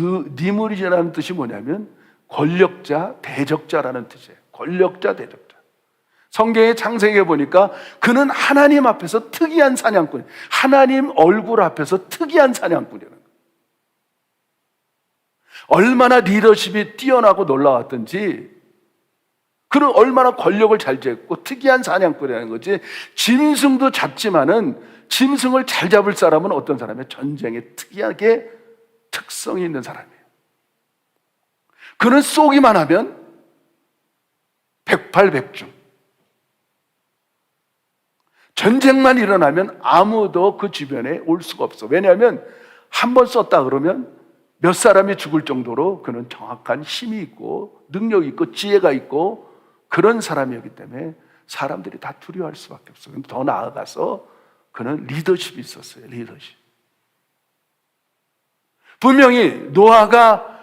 니무롯이라는 뜻이 뭐냐면 권력자, 대적자라는 뜻이에요. 권력자, 대적자. 성경의 창세기에 보니까 그는 하나님 앞에서 특이한 사냥꾼, 하나님 얼굴 앞에서 특이한 사냥꾼이라는 거예요. 얼마나 리더십이 뛰어나고 놀라웠던지, 그는 얼마나 권력을 잘 쥐었고 특이한 사냥꾼이라는 거지. 짐승도 잡지만은 짐승을 잘 잡을 사람은 어떤 사람이에요? 전쟁에 특이하게 특성이 있는 사람이에요. 그는 쏘기만 하면 백발백중. 전쟁만 일어나면 아무도 그 주변에 올 수가 없어. 왜냐하면 한 번 쐈다 그러면 몇 사람이 죽을 정도로 그는 정확한 힘이 있고 능력이 있고 지혜가 있고 그런 사람이었기 때문에 사람들이 다 두려워할 수밖에 없어요. 근데 더 나아가서 그는 리더십이 있었어요. 리더십. 분명히 노아가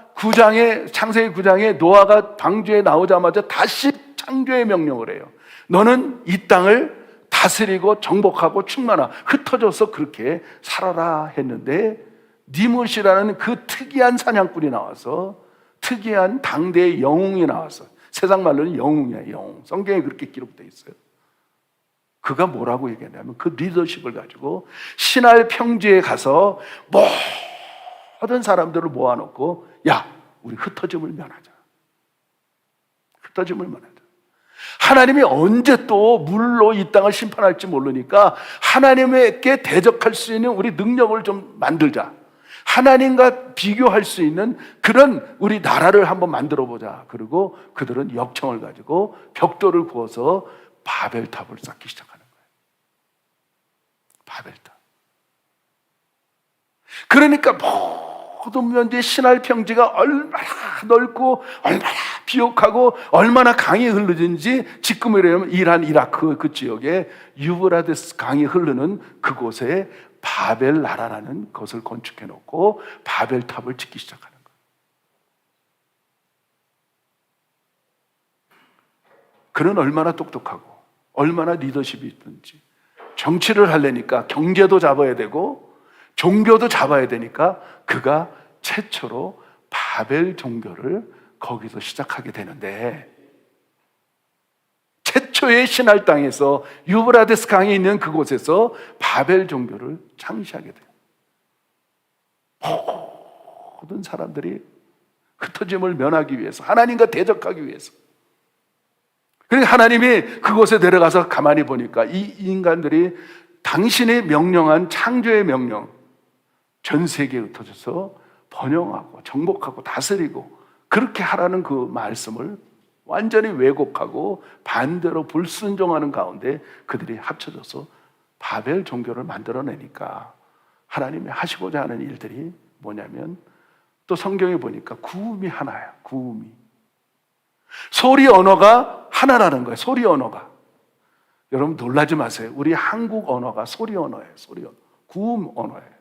창세기 9장에 노아가 방주에 나오자마자 다시 창조의 명령을 해요. 너는 이 땅을 다스리고 정복하고 충만하, 흩어져서 그렇게 살아라 했는데, 니무롯이라는 그 특이한 사냥꾼이 나와서, 특이한 당대의 영웅이 나와서, 세상 말로는 영웅이야, 영웅. 성경에 그렇게 기록되어 있어요. 그가 뭐라고 얘기했냐면 그 리더십을 가지고 신할 평지에 가서 모든 사람들을 모아놓고, 야, 우리 흩어짐을 면하자. 흩어짐을 면하자. 하나님이 언제 또 물로 이 땅을 심판할지 모르니까 하나님에게 대적할 수 있는 우리 능력을 좀 만들자. 하나님과 비교할 수 있는 그런 우리 나라를 한번 만들어 보자. 그리고 그들은 역청을 가지고 벽돌을 구워서 바벨탑을 쌓기 시작하는 거예요. 바벨탑. 그러니까 모든 면제 신할 평지가 얼마나 넓고 얼마나 비옥하고 얼마나 강이 흐르는지, 지금이라면 이라크 그 지역에 유브라데스 강이 흐르는 그곳에 바벨 나라라는 것을 건축해 놓고 바벨탑을 짓기 시작하는 거예요. 그는 얼마나 똑똑하고 얼마나 리더십이 있든지, 정치를 하려니까 경제도 잡아야 되고 종교도 잡아야 되니까 그가 최초로 바벨 종교를 거기서 시작하게 되는데, 최초의 신할 땅에서 유브라데스 강이 있는 그곳에서 바벨 종교를 창시하게 돼요. 모든 사람들이 흩어짐을 면하기 위해서, 하나님과 대적하기 위해서. 그러니까 하나님이 그곳에 내려가서 가만히 보니까 이 인간들이 당신의 명령한 창조의 명령, 전 세계에 흩어져서 번영하고 정복하고 다스리고 그렇게 하라는 그 말씀을 완전히 왜곡하고 반대로 불순종하는 가운데 그들이 합쳐져서 바벨 종교를 만들어내니까 하나님이 하시고자 하는 일들이 뭐냐면, 또 성경에 보니까 구음이 하나야. 구음이, 소리 언어가 하나라는 거예요. 소리 언어가. 여러분 놀라지 마세요. 우리 한국 언어가 소리 언어예요. 소리 언어, 구음 언어예요.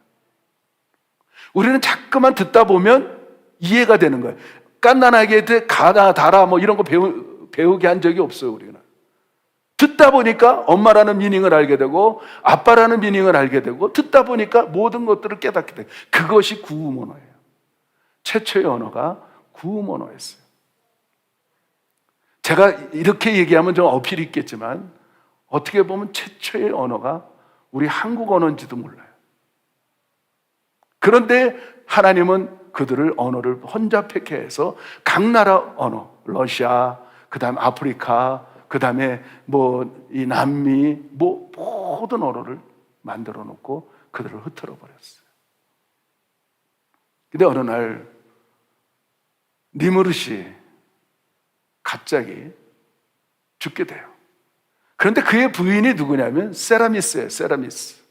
우리는 자꾸만 듣다 보면 이해가 되는 거예요. 깐난하게 가다 달아 뭐 이런 거 배우게 한 적이 없어요. 우리는 듣다 보니까 엄마라는 미닝을 알게 되고 아빠라는 미닝을 알게 되고, 듣다 보니까 모든 것들을 깨닫게 돼요. 그것이 구음 언어예요. 최초의 언어가 구음 언어였어요. 제가 이렇게 얘기하면 좀 어필이 있겠지만 어떻게 보면 최초의 언어가 우리 한국 언어인지도 몰라요. 그런데 하나님은 그들을 언어를 혼잡하게 해서 각 나라 언어, 러시아, 그 다음에 아프리카, 그 다음에 뭐 이 남미, 뭐 모든 언어를 만들어 놓고 그들을 흩어져 버렸어요. 근데 어느 날 니무르시 갑자기 죽게 돼요. 그런데 그의 부인이 누구냐면 세라미스예요. 세라미스.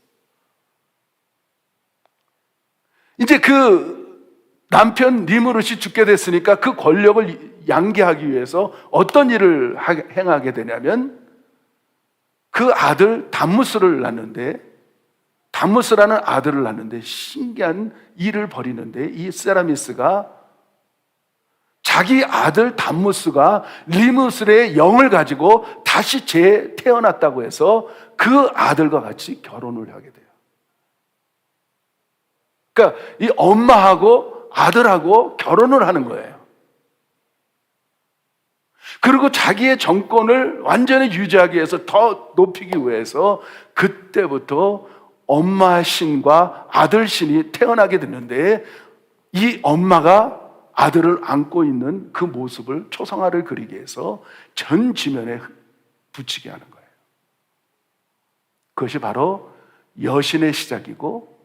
이제 그 남편 니무르시 죽게 됐으니까 그 권력을 양기하기 위해서 어떤 일을 행하게 되냐면, 그 아들 담무스를 낳는데, 담무스라는 아들을 낳는데 신기한 일을 벌이는데, 이 세라미스가 자기 아들 담무스가 리무슬의 영을 가지고 다시 재태어났다고 해서 그 아들과 같이 결혼을 하게 돼요. 그러니까 이 엄마하고 아들하고 결혼을 하는 거예요. 그리고 자기의 정권을 완전히 유지하기 위해서, 더 높이기 위해서 그때부터 엄마 신과 아들 신이 태어나게 됐는데, 이 엄마가 아들을 안고 있는 그 모습을 초상화를 그리기 위해서 전 지면에 붙이게 하는 거예요. 그것이 바로 여신의 시작이고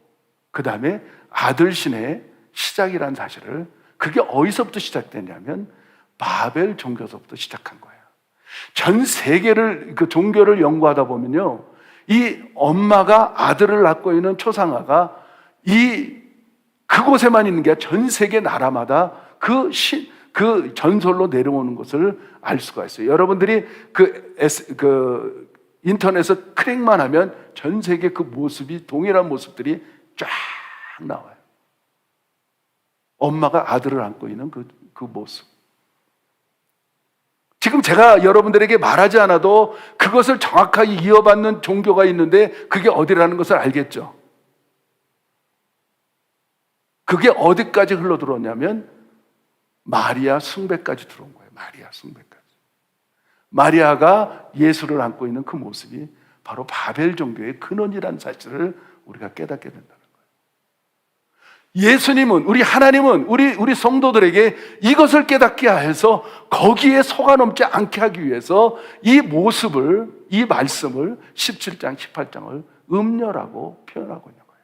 그 다음에 아들신의 시작이라는 사실을, 그게 어디서부터 시작됐냐면 바벨 종교서부터 시작한 거예요. 전 세계를, 그 종교를 연구하다 보면요, 이 엄마가 아들을 낳고 있는 초상화가 그곳에만 있는 게 아니라 전 세계 나라마다 그 전설로 내려오는 것을 알 수가 있어요. 여러분들이 그 인터넷에서 클릭만 하면 전 세계 그 모습이, 동일한 모습들이 쫙 나와요. 엄마가 아들을 안고 있는 그 모습. 지금 제가 여러분들에게 말하지 않아도 그것을 정확하게 이어받는 종교가 있는데, 그게 어디라는 것을 알겠죠? 그게 어디까지 흘러들어오냐면 마리아 숭배까지 들어온 거예요. 마리아 숭배까지. 마리아가 예수를 안고 있는 그 모습이 바로 바벨 종교의 근원이라는 사실을 우리가 깨닫게 된다는 거예요. 예수님은, 우리 하나님은 우리 성도들에게 이것을 깨닫게 해서 거기에 속아넘지 않게 하기 위해서 이 모습을, 이 말씀을 17장, 18장을 음녀라고 표현하고 있는 거예요.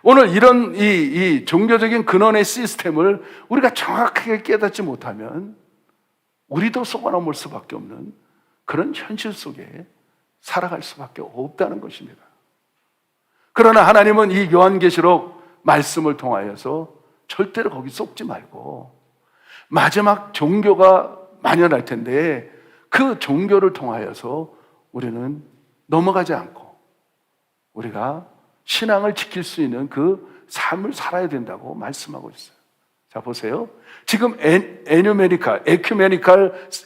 오늘 이런 이 종교적인 근원의 시스템을 우리가 정확하게 깨닫지 못하면 우리도 속아넘을 수밖에 없는 그런 현실 속에 살아갈 수밖에 없다는 것입니다. 그러나 하나님은 이 요한계시록 말씀을 통하여서 절대로 거기 속지 말고, 마지막 종교가 만연할 텐데 그 종교를 통하여서 우리는 넘어가지 않고 우리가 신앙을 지킬 수 있는 그 삶을 살아야 된다고 말씀하고 있어요. 자, 보세요. 지금 에큐메니칼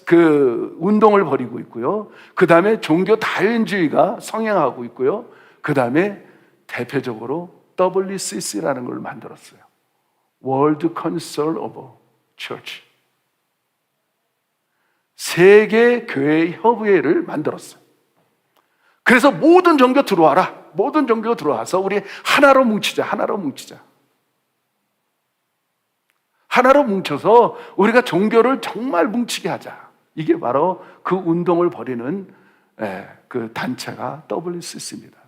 그 운동을 벌이고 있고요. 그 다음에 종교 다인주의가 성행하고 있고요. 그 다음에 대표적으로 WCC라는 걸 만들었어요. World Council of Church. 세계 교회 협의회를 만들었어요. 그래서 모든 종교 들어와라. 모든 종교 들어와서 우리 하나로 뭉치자. 하나로 뭉치자. 하나로 뭉쳐서 우리가 종교를 정말 뭉치게 하자. 이게 바로 그 운동을 벌이는 그 단체가 WCC입니다.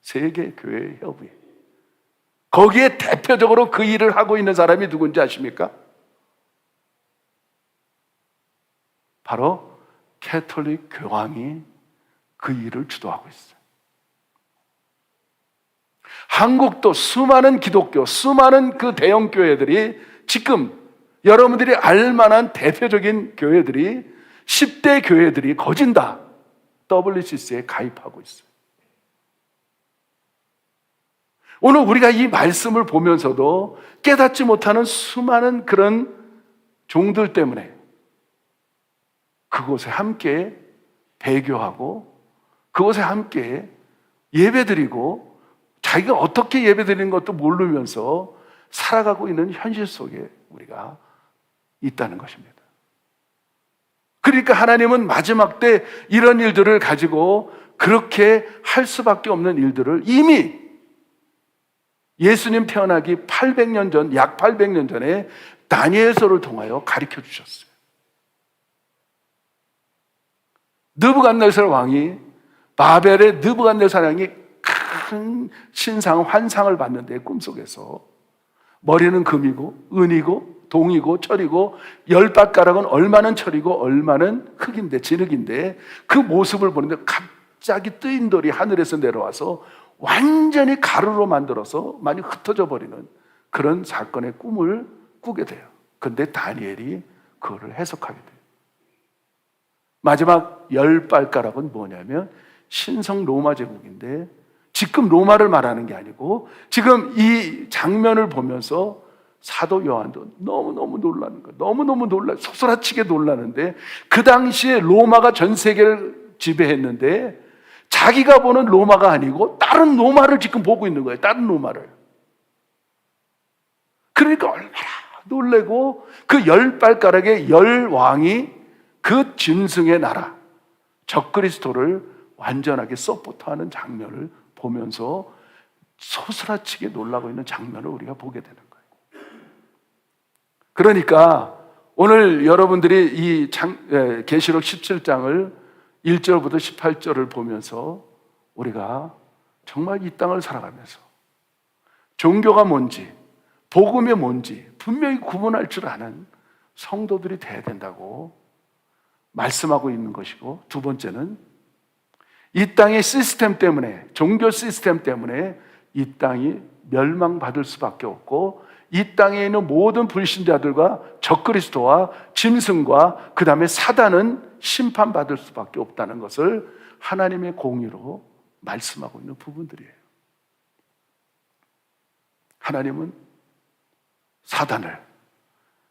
세계교회협의. 거기에 대표적으로 그 일을 하고 있는 사람이 누군지 아십니까? 바로 캐톨릭 교황이 그 일을 주도하고 있어요. 한국도 수많은 기독교, 수많은 그 대형 교회들이 지금 여러분들이 알만한 대표적인 교회들이 10대 교회들이 거진 다 WCC에 가입하고 있어요. 오늘 우리가 이 말씀을 보면서도 깨닫지 못하는 수많은 그런 종들 때문에 그곳에 함께 배교하고 그곳에 함께 예배드리고 자기가 어떻게 예배드리는 것도 모르면서 살아가고 있는 현실 속에 우리가 있다는 것입니다. 그러니까 하나님은 마지막 때 이런 일들을 가지고 그렇게 할 수밖에 없는 일들을 이미 예수님 태어나기 800년 전, 약 800년 전에 다니엘서를 통하여 가르쳐 주셨어요. 느부갓네살 왕이, 바벨의 느부갓네살 왕이 큰 신상, 환상을 봤는데 꿈속에서 머리는 금이고 은이고 동이고 철이고 10발가락은 얼마는 철이고 얼마는 흙인데 진흙인데 그 모습을 보는데 갑자기 뜨인 돌이 하늘에서 내려와서 완전히 가루로 만들어서 많이 흩어져 버리는 그런 사건의 꿈을 꾸게 돼요. 그런데 다니엘이 그거를 해석하게 돼요. 마지막 10발가락은 뭐냐면 신성 로마 제국인데 지금 로마를 말하는 게 아니고 지금 이 장면을 보면서 사도 요한도 너무너무 놀라는 거예요. 너무너무 소스라치게 놀라는데 그 당시에 로마가 전 세계를 지배했는데 자기가 보는 로마가 아니고 다른 로마를 지금 보고 있는 거예요. 다른 로마를. 그러니까 얼마나 놀래고 그 10발가락의 10왕이 그 짐승의 나라 적그리스도를 완전하게 서포트하는 장면을 보면서 소스라치게 놀라고 있는 장면을 우리가 보게 되는 거예요. 그러니까 오늘 여러분들이 이 계시록 17장을 1절부터 18절을 보면서 우리가 정말 이 땅을 살아가면서 종교가 뭔지 복음이 뭔지 분명히 구분할 줄 아는 성도들이 돼야 된다고 말씀하고 있는 것이고, 두 번째는 이 땅의 시스템 때문에, 종교 시스템 때문에 이 땅이 멸망받을 수밖에 없고 이 땅에 있는 모든 불신자들과 적그리스도와 짐승과 그 다음에 사단은 심판받을 수밖에 없다는 것을 하나님의 공의로 말씀하고 있는 부분들이에요. 하나님은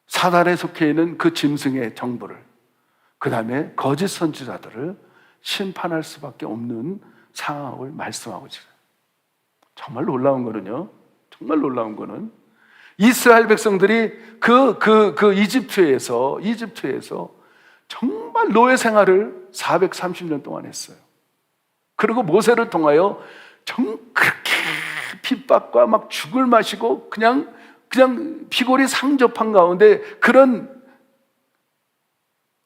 사단에 속해 있는 그 짐승의 정부를, 그 다음에 거짓 선지자들을 심판할 수밖에 없는 상황을 말씀하고 있어요. 정말 놀라운 거는요, 정말 놀라운 거는 이스라엘 백성들이 이집트에서 정말 노예 생활을 430년 동안 했어요. 그리고 모세를 통하여 그렇게 핍박과 막 죽을 마시고 그냥 피골이 상접한 가운데 그런,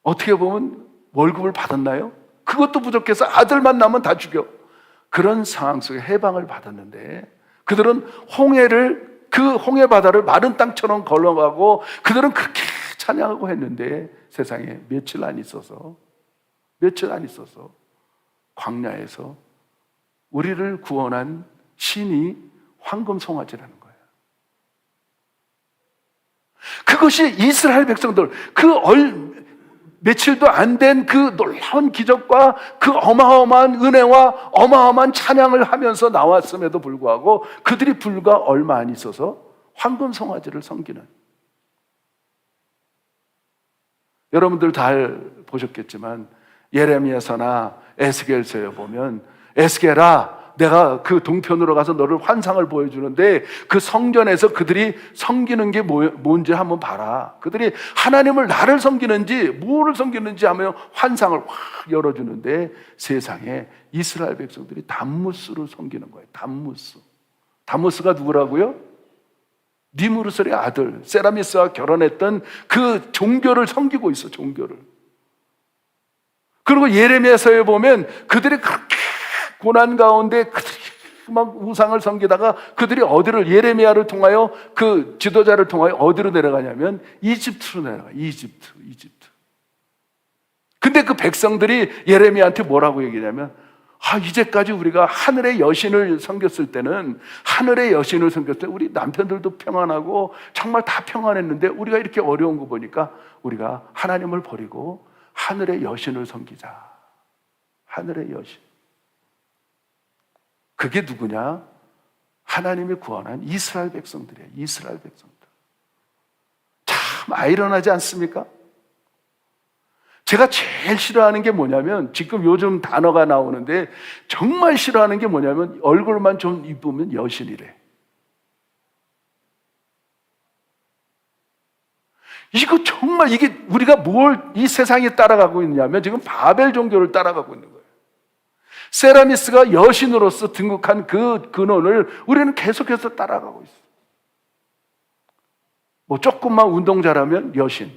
어떻게 보면 월급을 받았나요? 그것도 부족해서 아들만 낳으면 다 죽여. 그런 상황 속에 해방을 받았는데 그들은 그 홍해 바다를 마른 땅처럼 걸어가고 그들은 그렇게 찬양하고 했는데 세상에 며칠 안 있어서 광야에서 우리를 구원한 신이 황금 송아지라는 거예요. 그것이 이스라엘 백성들, 며칠도 안 된 그 놀라운 기적과 그 어마어마한 은혜와 어마어마한 찬양을 하면서 나왔음에도 불구하고 그들이 불과 얼마 안 있어서 황금 송아지를 섬기는, 여러분들 잘 보셨겠지만 예레미야서나 에스겔서에 보면 에스겔아 내가 그 동편으로 가서 너를 환상을 보여주는데 그 성전에서 그들이 섬기는 게 뭔지 한번 봐라. 그들이 하나님을 나를 섬기는지 뭐를 섬기는지 하면 환상을 확 열어주는데 세상에 이스라엘 백성들이 담무스를 섬기는 거예요. 담무스. 담무스가 누구라고요? 니무르스의 아들 세라미스와 결혼했던 그 종교를 섬기고 있어. 종교를. 그리고 예레미야서에 보면 그들이 그렇게 고난 가운데 그들이 막 우상을 섬기다가 그들이 어디를 예레미야를 통하여 그 지도자를 통하여 어디로 내려가냐면 이집트로 내려가. 이집트. 근데 그 백성들이 예레미야한테 뭐라고 얘기냐면 이제까지 우리가 하늘의 여신을 섬겼을 때는 우리 남편들도 평안하고 정말 다 평안했는데 우리가 이렇게 어려운 거 보니까 우리가 하나님을 버리고 하늘의 여신을 섬기자. 하늘의 여신. 그게 누구냐? 하나님이 구원한 이스라엘 백성들이에요. 이스라엘 백성들. 참 아이러니하지 않습니까? 제가 제일 싫어하는 게 뭐냐면 지금 요즘 단어가 나오는데 정말 싫어하는 게 뭐냐면 얼굴만 좀 이쁘면 여신이래. 이거 정말 이게 우리가 뭘 이 세상에 따라가고 있냐면 지금 바벨 종교를 따라가고 있는 거예요. 세라미스가 여신으로서 등극한 그 근원을 우리는 계속해서 따라가고 있어요. 뭐 조금만 운동 잘하면 여신,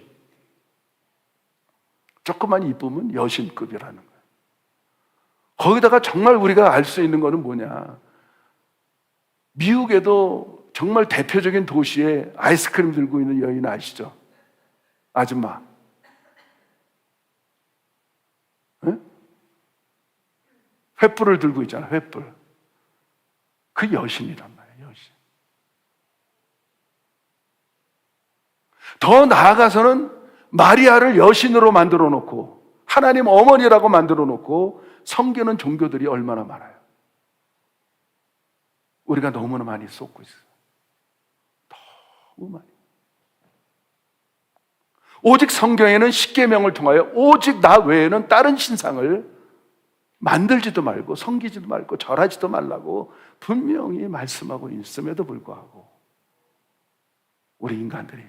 조금만 이쁘면 여신급이라는 거예요. 거기다가 정말 우리가 알 수 있는 거는 뭐냐? 미국에도 정말 대표적인 도시에 아이스크림 들고 있는 여인 아시죠? 아줌마. 네? 횃불을 들고 있잖아, 횃불. 그 여신이란 말이에요, 여신. 더 나아가서는 마리아를 여신으로 만들어 놓고 하나님 어머니라고 만들어 놓고 섬기는 종교들이 얼마나 많아요. 우리가 너무나 많이 쏟고 있어요. 너무 많이. 오직 성경에는 십계명을 통하여 오직 나 외에는 다른 신상을 만들지도 말고 섬기지도 말고 절하지도 말라고 분명히 말씀하고 있음에도 불구하고 우리 인간들이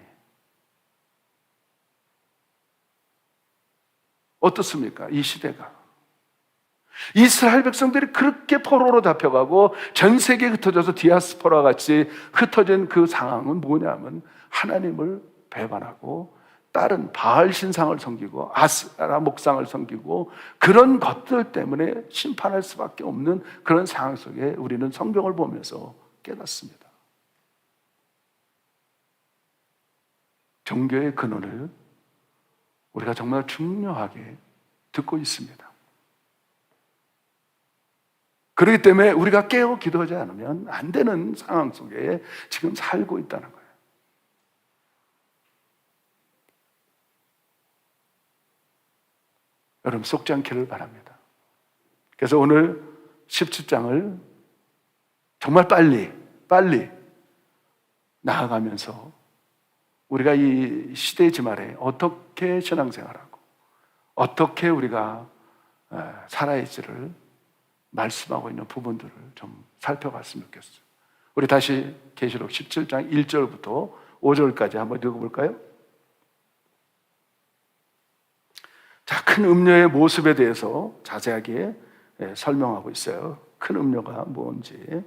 어떻습니까? 이 시대가 이스라엘 백성들이 그렇게 포로로 잡혀가고 전 세계에 흩어져서 디아스포라 같이 흩어진 그 상황은 뭐냐면 하나님을 배반하고 다른 바알 신상을 섬기고 아스라 목상을 섬기고 그런 것들 때문에 심판할 수밖에 없는 그런 상황 속에 우리는 성경을 보면서 깨닫습니다. 종교의 근원을 우리가 정말 중요하게 듣고 있습니다. 그렇기 때문에 우리가 깨어 기도하지 않으면 안 되는 상황 속에 지금 살고 있다는 거예요. 여러분 속지 않기를 바랍니다. 그래서 오늘 17장을 정말 빨리 나아가면서 우리가 이 시대의 지말에 어떻게 신앙생활하고 어떻게 우리가 살아야지를 말씀하고 있는 부분들을 좀 살펴봤으면 좋겠어요. 우리 다시 계시록 17장 1절부터 5절까지 한번 읽어볼까요? 자, 큰 음료의 모습에 대해서 자세하게 설명하고 있어요. 큰 음료가 뭔지.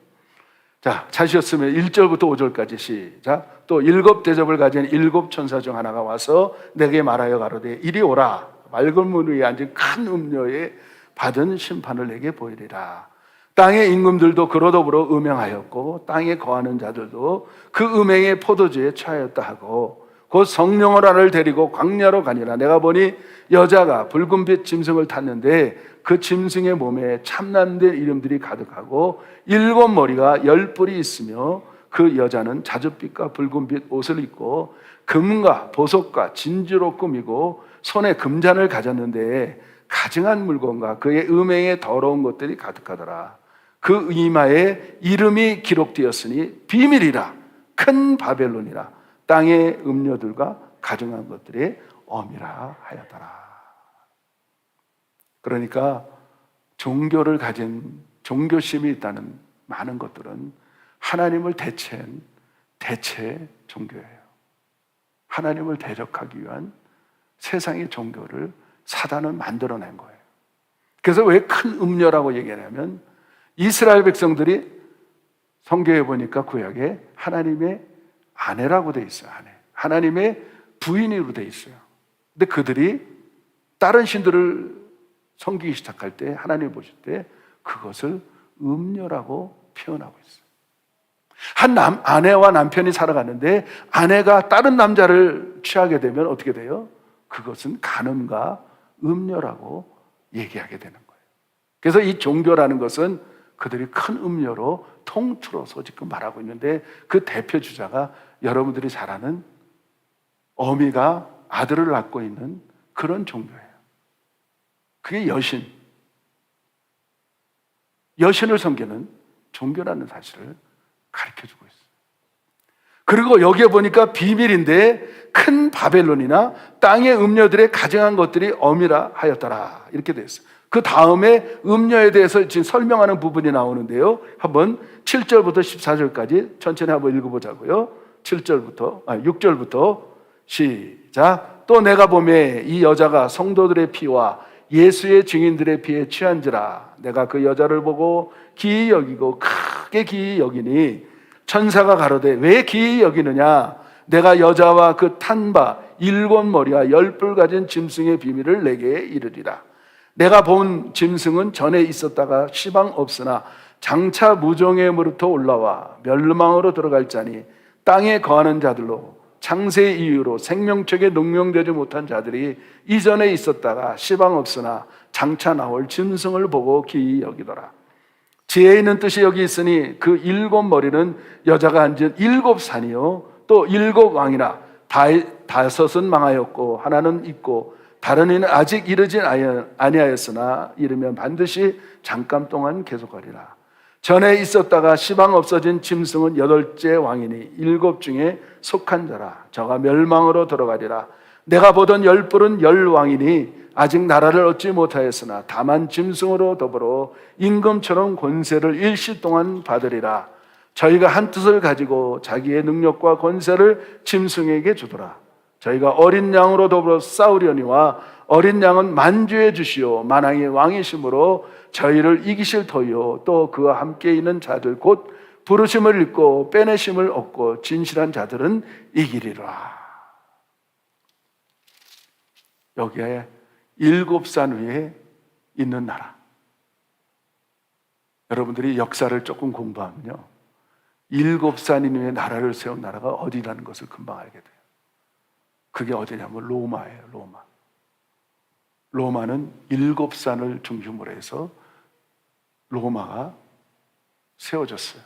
자, 찾으셨으면 1절부터 5절까지 시작. 또 7 대접을 가진 7 천사 중 하나가 와서 내게 말하여 가로되 이리 오라. 맑은 문 위에 앉은 큰 음료에 받은 심판을 내게 보이리라. 땅의 임금들도 그로 더불어 음행하였고 땅에 거하는 자들도 그 음행의 포도주에 취하였다 하고 곧 성령을 하나를 데리고 광야로 가니라. 내가 보니 여자가 붉은빛 짐승을 탔는데 그 짐승의 몸에 참남된 이름들이 가득하고 7 머리가 10뿔이 있으며 그 여자는 자줏빛과 붉은빛 옷을 입고 금과 보석과 진주로 꾸미고 손에 금잔을 가졌는데 가증한 물건과 그의 음행의 더러운 것들이 가득하더라. 그 이마에 이름이 기록되었으니 비밀이라 큰 바벨론이라 땅의 음료들과 가증한 것들의 엄이라 하였더라. 그러니까 종교를 가진 종교심이 있다는 많은 것들은 하나님을 대체한 대체 종교예요. 하나님을 대적하기 위한 세상의 종교를 사단은 만들어낸 거예요. 그래서 왜 큰 음녀라고 얘기하냐면 이스라엘 백성들이 성경에 보니까 구약에 하나님의 아내라고 돼 있어요. 아내. 하나님의 부인으로 돼 있어요. 근데 그들이 다른 신들을 섬기기 시작할 때 하나님 보실 때 그것을 음녀라고 표현하고 있어요. 한 아내와 남편이 살아가는데 아내가 다른 남자를 취하게 되면 어떻게 돼요? 그것은 간음과 음녀라고 얘기하게 되는 거예요. 그래서 이 종교라는 것은 그들이 큰 음녀로 통틀어서 지금 말하고 있는데 그 대표 주자가 여러분들이 잘 아는 어미가 아들을 낳고 있는 그런 종교예요. 그게 여신을 섬기는 종교라는 사실을 가르쳐주고 있어요. 그리고 여기에 보니까 비밀인데 큰 바벨론이나 땅의 음녀들의 가증한 것들이 어미라 하였더라 이렇게 되어 있어요. 그 다음에 음녀에 대해서 지금 설명하는 부분이 나오는데요. 한번 7절부터 14절까지 천천히 한번 읽어보자고요. 6절부터 시작. 또 내가 보매 이 여자가 성도들의 피와 예수의 증인들의 피에 취한지라. 내가 그 여자를 보고 기이 여기고 크게 기이 여기니 천사가 가로되 왜 기이 여기느냐. 내가 여자와 그 탄 바 7머리와 10뿔 가진 짐승의 비밀을 내게 이르리라. 내가 본 짐승은 전에 있었다가 시방 없으나 장차 무정함으로부터 올라와 멸망으로 들어갈 자니 땅에 거하는 자들로 창세의 이유로 생명책에 능명되지 못한 자들이 이전에 있었다가 시방 없으나 장차 나올 짐승을 보고 기이 여기더라. 지혜 있는 뜻이 여기 있으니 그 7머리는 여자가 앉은 7산이요 또 7왕이라 5은 망하였고 하나는 있고 다른 이는 아직 이르진 아니하였으나 이르면 반드시 잠깐 동안 계속하리라. 전에 있었다가 시방 없어진 짐승은 8째 왕이니 7 중에 속한 자라. 저가 멸망으로 들어가리라. 내가 보던 10뿔은 10왕이니 아직 나라를 얻지 못하였으나 다만 짐승으로 더불어 임금처럼 권세를 일시 동안 받으리라. 저희가 한 뜻을 가지고 자기의 능력과 권세를 짐승에게 주더라. 저희가 어린 양으로 더불어 싸우려니와 어린 양은 만주해 주시오 만왕의 왕이심으로 저희를 이기실 터이요 또 그와 함께 있는 자들 곧 부르심을 입고 빼내심을 얻고 진실한 자들은 이기리라. 여기에 7산 위에 있는 나라. 여러분들이 역사를 조금 공부하면요 7산 위에 나라를 세운 나라가 어디라는 것을 금방 알게 돼요. 그게 어디냐면 로마예요. 로마는 7산을 중심으로 해서 로마가 세워졌어요.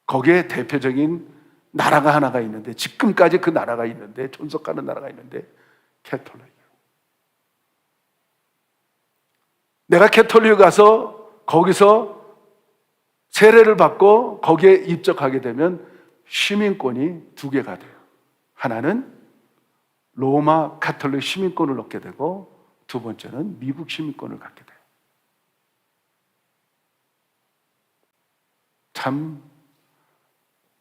거기에 대표적인 나라가 하나가 있는데 지금까지 그 나라가 있는데 존속하는 나라가 있는데 캐톨릭이에요. 내가 캐톨릭 가서 거기서 세례를 받고 거기에 입적하게 되면 시민권이 2개가 돼요. 하나는 로마 가톨릭 시민권을 얻게 되고 두 번째는 미국 시민권을 갖게 돼요. 참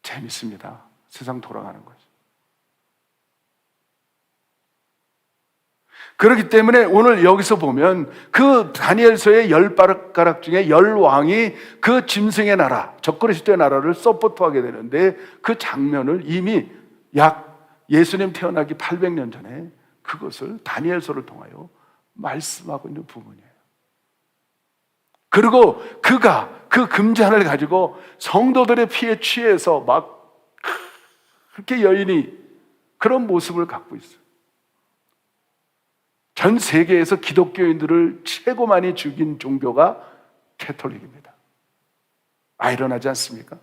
재밌습니다. 세상 돌아가는 거죠. 그렇기 때문에 오늘 여기서 보면 그 다니엘서의 10가락 중에 10왕이 그 짐승의 나라, 적그리스도의 나라를 서포트하게 되는데 그 장면을 이미 약 예수님 태어나기 800년 전에 그것을 다니엘서를 통하여 말씀하고 있는 부분이에요. 그리고 그가 그 금잔을 가지고 성도들의 피에 취해서 막 그렇게 여인이 그런 모습을 갖고 있어요. 전 세계에서 기독교인들을 최고 많이 죽인 종교가 캐톨릭입니다. 아이러니하지 않습니까?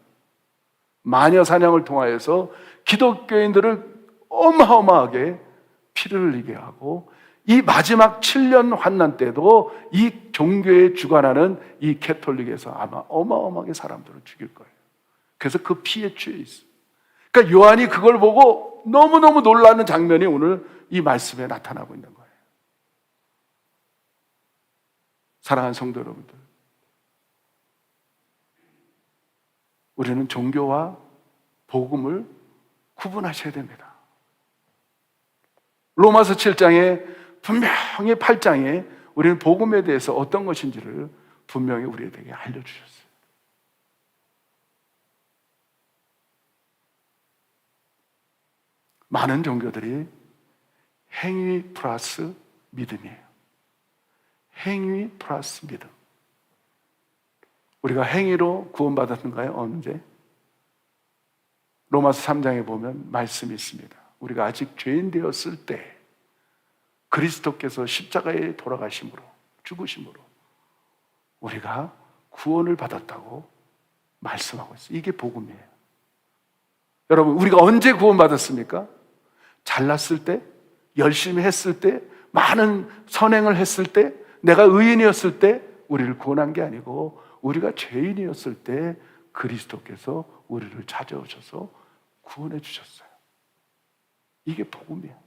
마녀 사냥을 통하여서 기독교인들을 어마어마하게 피를 흘리게 하고 이 마지막 7년 환난 때도 이 종교에 주관하는 이 캐톨릭에서 아마 어마어마하게 사람들을 죽일 거예요. 그래서 그 피에 취해 있어요. 그러니까 요한이 그걸 보고 너무너무 놀라는 장면이 오늘 이 말씀에 나타나고 있는 거예요. 사랑하는 성도 여러분들, 우리는 종교와 복음을 구분하셔야 됩니다. 로마서 7장에 분명히 8장에 우리는 복음에 대해서 어떤 것인지를 분명히 우리에게 알려주셨어요. 많은 종교들이 행위 플러스 믿음이에요. 행위 플러스 믿음. 우리가 행위로 구원받았는가요? 언제? 로마서 3장에 보면 말씀이 있습니다. 우리가 아직 죄인 되었을 때 그리스도께서 십자가에 돌아가심으로, 죽으심으로 우리가 구원을 받았다고 말씀하고 있어요. 이게 복음이에요. 여러분, 우리가 언제 구원받았습니까? 잘났을 때, 열심히 했을 때, 많은 선행을 했을 때, 내가 의인이었을 때 우리를 구원한 게 아니고 우리가 죄인이었을 때 그리스도께서 우리를 찾아오셔서 구원해 주셨어요. 이게 복음이에요.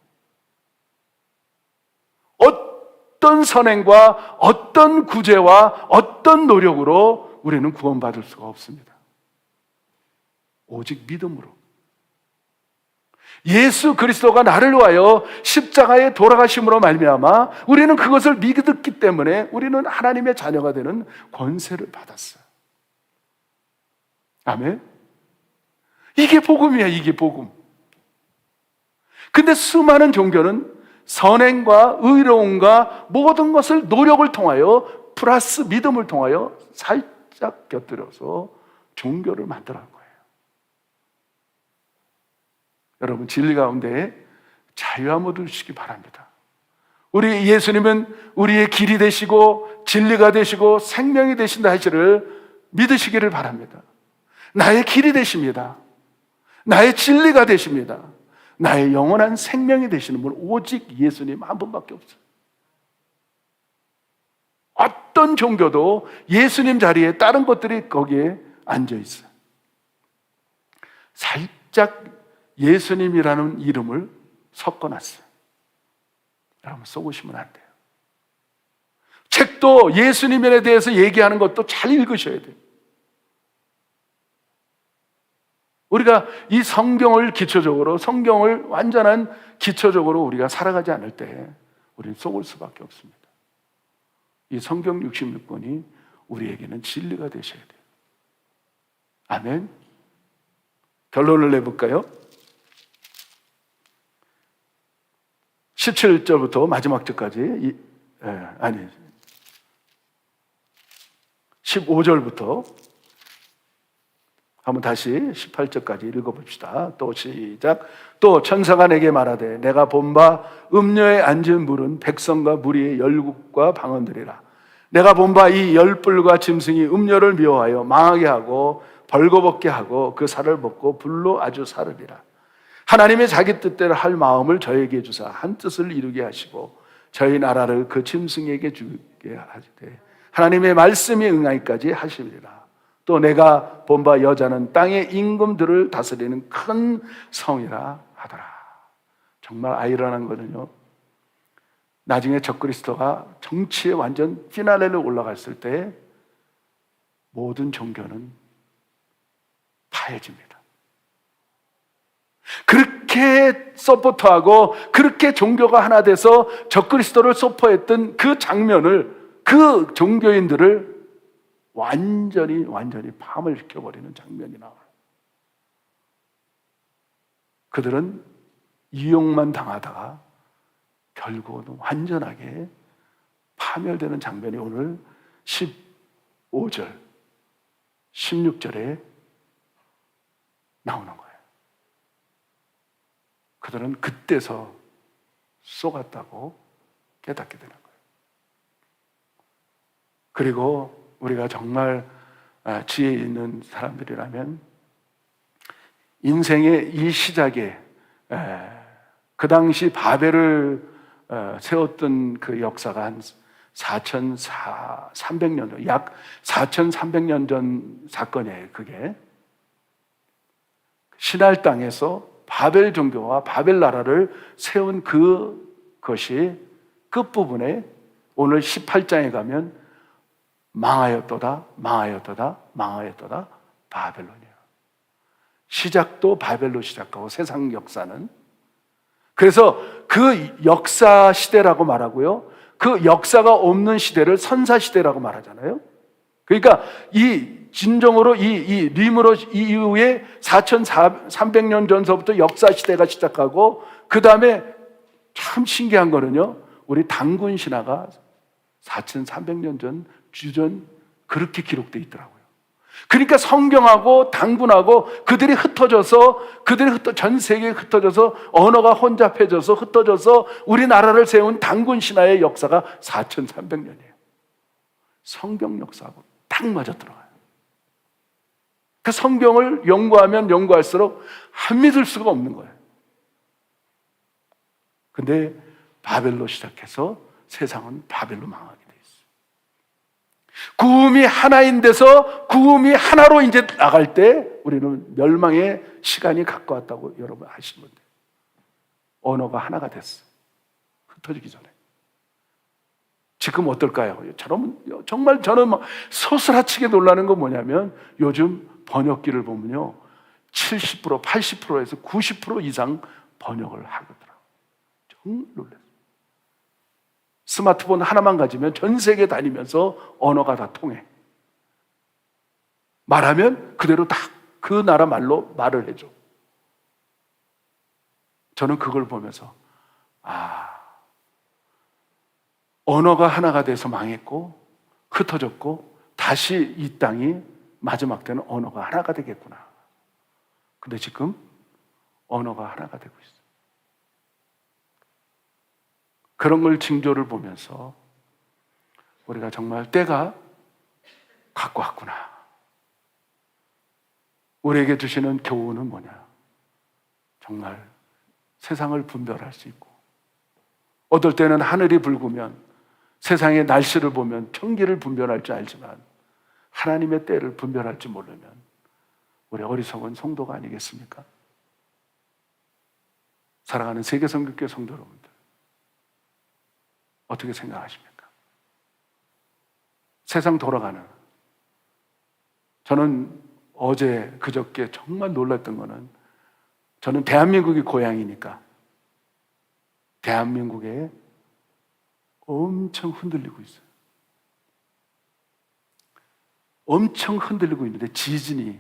어떤 선행과 어떤 구제와 어떤 노력으로 우리는 구원받을 수가 없습니다. 오직 믿음으로. 예수 그리스도가 나를 위하여 십자가에 돌아가심으로 말미암아 우리는 그것을 믿었기 때문에 우리는 하나님의 자녀가 되는 권세를 받았어요. 아멘. 이게 복음이야. 이게 복음. 근데 수많은 종교는 선행과 의로움과 모든 것을 노력을 통하여 플러스 믿음을 통하여 살짝 곁들여서 종교를 만들어낸 거예요. 여러분, 진리 가운데 자유함 얻으시기 바랍니다. 우리 예수님은 우리의 길이 되시고 진리가 되시고 생명이 되신다 하시를 믿으시기를 바랍니다. 나의 길이 되십니다. 나의 진리가 되십니다. 나의 영원한 생명이 되시는 분 오직 예수님 한 분밖에 없어요. 어떤 종교도 예수님 자리에 다른 것들이 거기에 앉아 있어요. 살짝 예수님이라는 이름을 섞어놨어요. 여러분, 속으시면 안 돼요. 책도 예수님에 대해서 얘기하는 것도 잘 읽으셔야 돼요. 우리가 이 성경을 기초적으로, 성경을 완전한 기초적으로 우리가 살아가지 않을 때 우리는 속을 수밖에 없습니다. 이 성경 66권이 우리에게는 진리가 되셔야 돼요. 아멘. 결론을 내볼까요? 17절부터 마지막 절까지 15절부터 한번 다시 18절까지 읽어봅시다. 또 시작. 또 천사가 내게 말하되 내가 본 바 음료에 앉은 물은 백성과 무리의 열국과 방언들이라. 내가 본 바 이 열불과 짐승이 음료를 미워하여 망하게 하고 벌거벗게 하고 그 살을 먹고 불로 아주 사르리라. 하나님의 자기 뜻대로 할 마음을 저에게 주사 한 뜻을 이루게 하시고 저희 나라를 그 짐승에게 주게 하시되 하나님의 말씀이 응하기까지 하시리라. 또 내가 본 바 여자는 땅의 임금들을 다스리는 큰 성이라 하더라. 정말 아이러니한 거는요, 나중에 적그리스도가 정치에 완전 피날레를 올라갔을 때 모든 종교는 파해집니다. 그렇게 서포트하고 그렇게 종교가 하나 돼서 적그리스도를 서포했던 그 장면을, 그 종교인들을 완전히 파멸 시켜버리는 장면이 나와요. 그들은 이용만 당하다가 결국은 완전하게 파멸되는 장면이 오늘 15절, 16절에 나오는 거예요. 그들은 그때서 속았다고 깨닫게 되는 거예요. 그리고 우리가 정말 지혜 있는 사람들이라면 인생의 이 시작에 그 당시 바벨을 세웠던 그 역사가 한 4,300년 전, 약 4,300년 전 사건이에요. 그게 신할 땅에서 바벨 종교와 바벨 나라를 세운 그것이 끝부분에 오늘 18장에 가면 망하였도다 바벨론이야. 시작도 바벨로 시작하고 세상 역사는. 그래서 그 역사 시대라고 말하고요, 그 역사가 없는 시대를 선사 시대라고 말하잖아요. 그러니까 이 진정으로 이 리므로 이후에 4,300년 전서부터 역사 시대가 시작하고, 그 다음에 참 신기한 거는요, 우리 단군 신화가 4,300년 전 주전 그렇게 기록되어 있더라고요. 그러니까 성경하고 단군하고 그들이 전 세계에 흩어져서 언어가 혼잡해져서 흩어져서 우리나라를 세운 단군 신화의 역사가 4,300년이에요. 성경 역사하고 딱 맞아 들어가요. 그 성경을 연구하면 연구할수록 안 믿을 수가 없는 거예요. 근데 바벨로 시작해서 세상은 바벨로 망하게 돼 있어요. 구음이 하나인 데서 구음이 하나로 이제 나갈 때 우리는 멸망의 시간이 가까웠다고 여러분 아시면 돼요. 언어가 하나가 됐어요. 흩어지기 전에. 지금 어떨까요? 정말 저는 막 소스라치게 놀라는 건 뭐냐면, 요즘 번역기를 보면요, 70%, 80%에서 90% 이상 번역을 하거든요. 정말 놀랐어요. 스마트폰 하나만 가지면 전 세계 다니면서 언어가 다 통해. 말하면 그대로 딱 그 나라 말로 말을 해줘. 저는 그걸 보면서 언어가 하나가 돼서 망했고 흩어졌고, 다시 이 땅이 마지막 때는 언어가 하나가 되겠구나. 근데 지금 언어가 하나가 되고 있어요. 그런 걸 징조를 보면서 우리가 정말 때가 갖고 왔구나. 우리에게 주시는 교훈은 뭐냐? 정말 세상을 분별할 수 있고, 어떨 때는 하늘이 붉으면, 세상의 날씨를 보면 천기를 분별할 줄 알지만 하나님의 때를 분별할 줄 모르면 우리 어리석은 성도가 아니겠습니까? 사랑하는 세계성교회 성도 여러분들, 어떻게 생각하십니까? 세상 돌아가는, 저는 어제 그저께 정말 놀랐던 거는, 저는 대한민국이 고향이니까 대한민국에 엄청 흔들리고 있어요. 엄청 흔들리고 있는데 지진이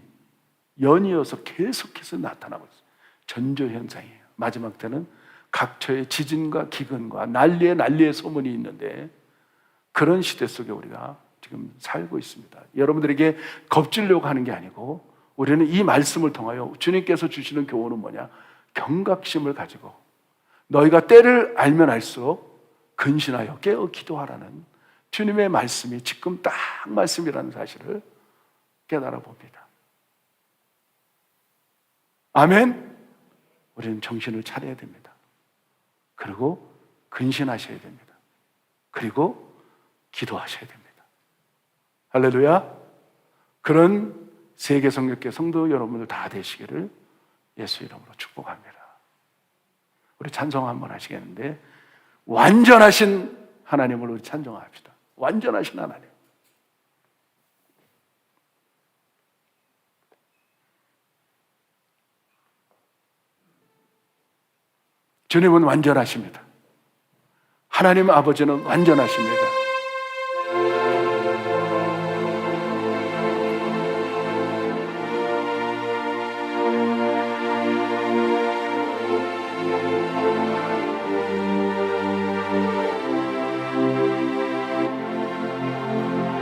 연이어서 계속해서 나타나고 있어요. 전조현상이에요. 마지막 때는 각처의 지진과 기근과 난리의 소문이 있는데, 그런 시대 속에 우리가 지금 살고 있습니다. 여러분들에게 겁주려고 하는 게 아니고, 우리는 이 말씀을 통하여 주님께서 주시는 교훈은 뭐냐? 경각심을 가지고 너희가 때를 알면 알수록 근신하여 깨어 기도하라는 주님의 말씀이 지금 딱 말씀이라는 사실을 깨달아 봅니다. 아멘. 우리는 정신을 차려야 됩니다. 그리고 근신하셔야 됩니다. 그리고 기도하셔야 됩니다. 할렐루야. 그런 세계성교회 성도 여러분들 다 되시기를 예수 이름으로 축복합니다. 우리 찬송 한번 하시겠는데, 완전하신 하나님을 우리 찬송합시다. 완전하신 하나님. 주님은 완전하십니다. 하나님 아버지는 완전하십니다.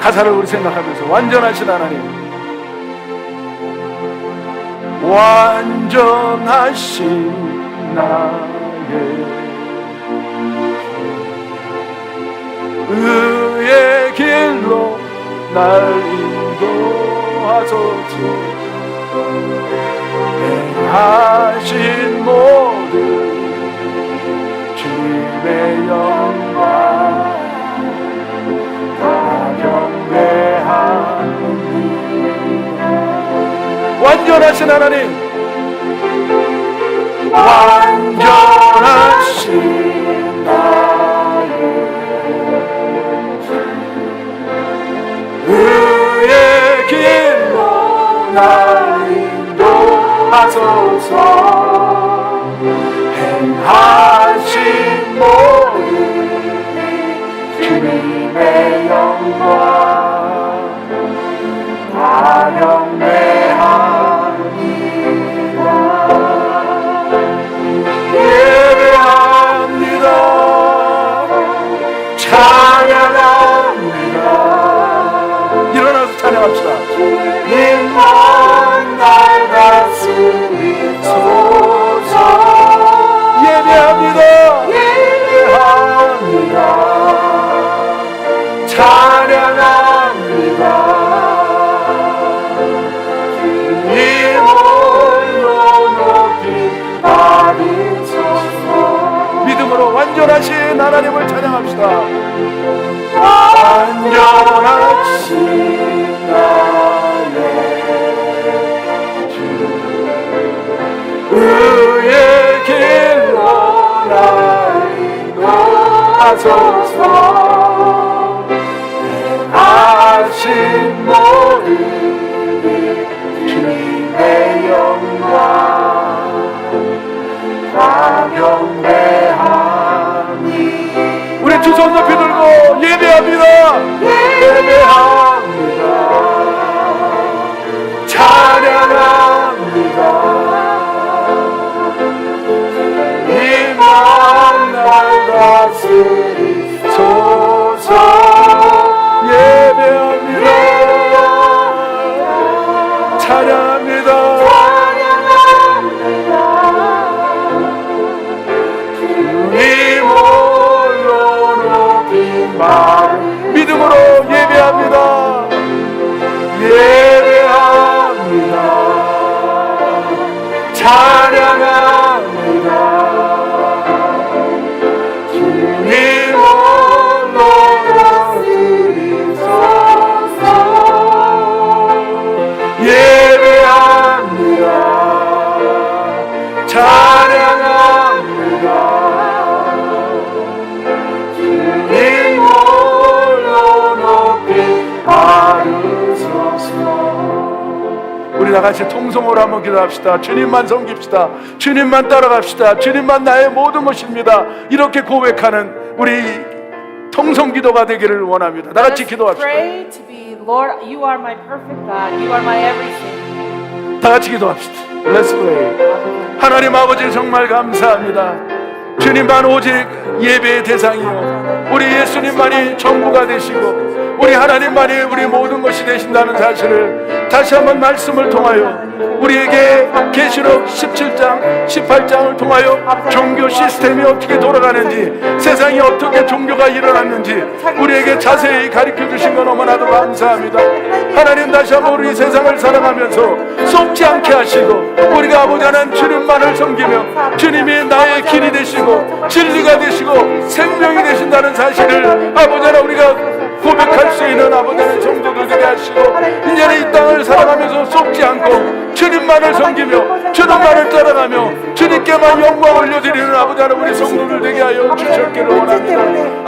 가사를 우리 생각하면서, 완전하신 하나님, 완전하신 나의 의의 길로 날 인도하소서. 행하신 모든 주님의 영광 완전하신 하나님, 완전하신 나의 의의 길로 날 인도하소서. 인도하소서. 행하신 모든 주님의 영광 다 경배합니다. 예배합니다. 찬양합니다. 일어나서 찬양합시다. 주님만 날 다스리소서. 예배합니다. 예배합니다. 찬양합니다. 주님 홀로 높이 받으소서. 믿음으로 완전하신 하나님을 찬양합시다. 완전하신 나의 주, 의의 길로 날 인도하소서. 행하신 모든 주님의 영광 다 경배합니다. 우리 두 손 높이 들고 예배합니다. 예배합니다. 찬양합니다. 이만 날 다스리소서. 예배합니다. 찬양합니다. 주님 홀로 높인 말 믿음으로 예배합니다. 예배합니다. 찬양합니다. 주님 홀로 다스리소서. 예배합니다. 찬양합니다. 주님 홀로 높이 받으소서. 우리 다같이 통성으로 한번 기도합시다. 주님만 섬깁시다. 주님만 따라갑시다. 주님만 나의 모든 것입니다. 이렇게 고백하는 우리 통성 기도가 되기를 원합니다. 다같이 기도합시다. Pray to be, Lord, you are my perfect God. You are my everything. 다같이 기도합시다. Let's pray. 하나님 아버지 정말 감사합니다. 주님만 오직 예배의 대상이요 우리 예수님만이 전부가 되시고 우리 하나님만이 우리 모든 것이 되신다는 사실을 다시 한번 말씀을 통하여 우리에게 계시록 17장 18장을 통하여 종교 시스템이 어떻게 돌아가는지 세상에 어떻게 종교가 일어났는지 우리에게 자세히 가르쳐 주신 건 너무나도 감사합니다. 하나님 다시 한번 우리 세상을 살아가면서 속지 않게 하시고 우리가 아버지 하나님 주님만을 섬기며 주님이 나의 길이 되시고 진리가 되시고 생명이 되신다는 사실을 아버지 하나님 우리가 고백할 수 있는 아버지 하나님 성도들 되게 하시고 이제는 이 땅을 살아가면서 속지 않고 주님만을 섬기며 주님만을 따라가며 주님께만 영광을 올려드리는 아버지 하나님 우리 성도들 되게 하여 주셨기를 원합니다.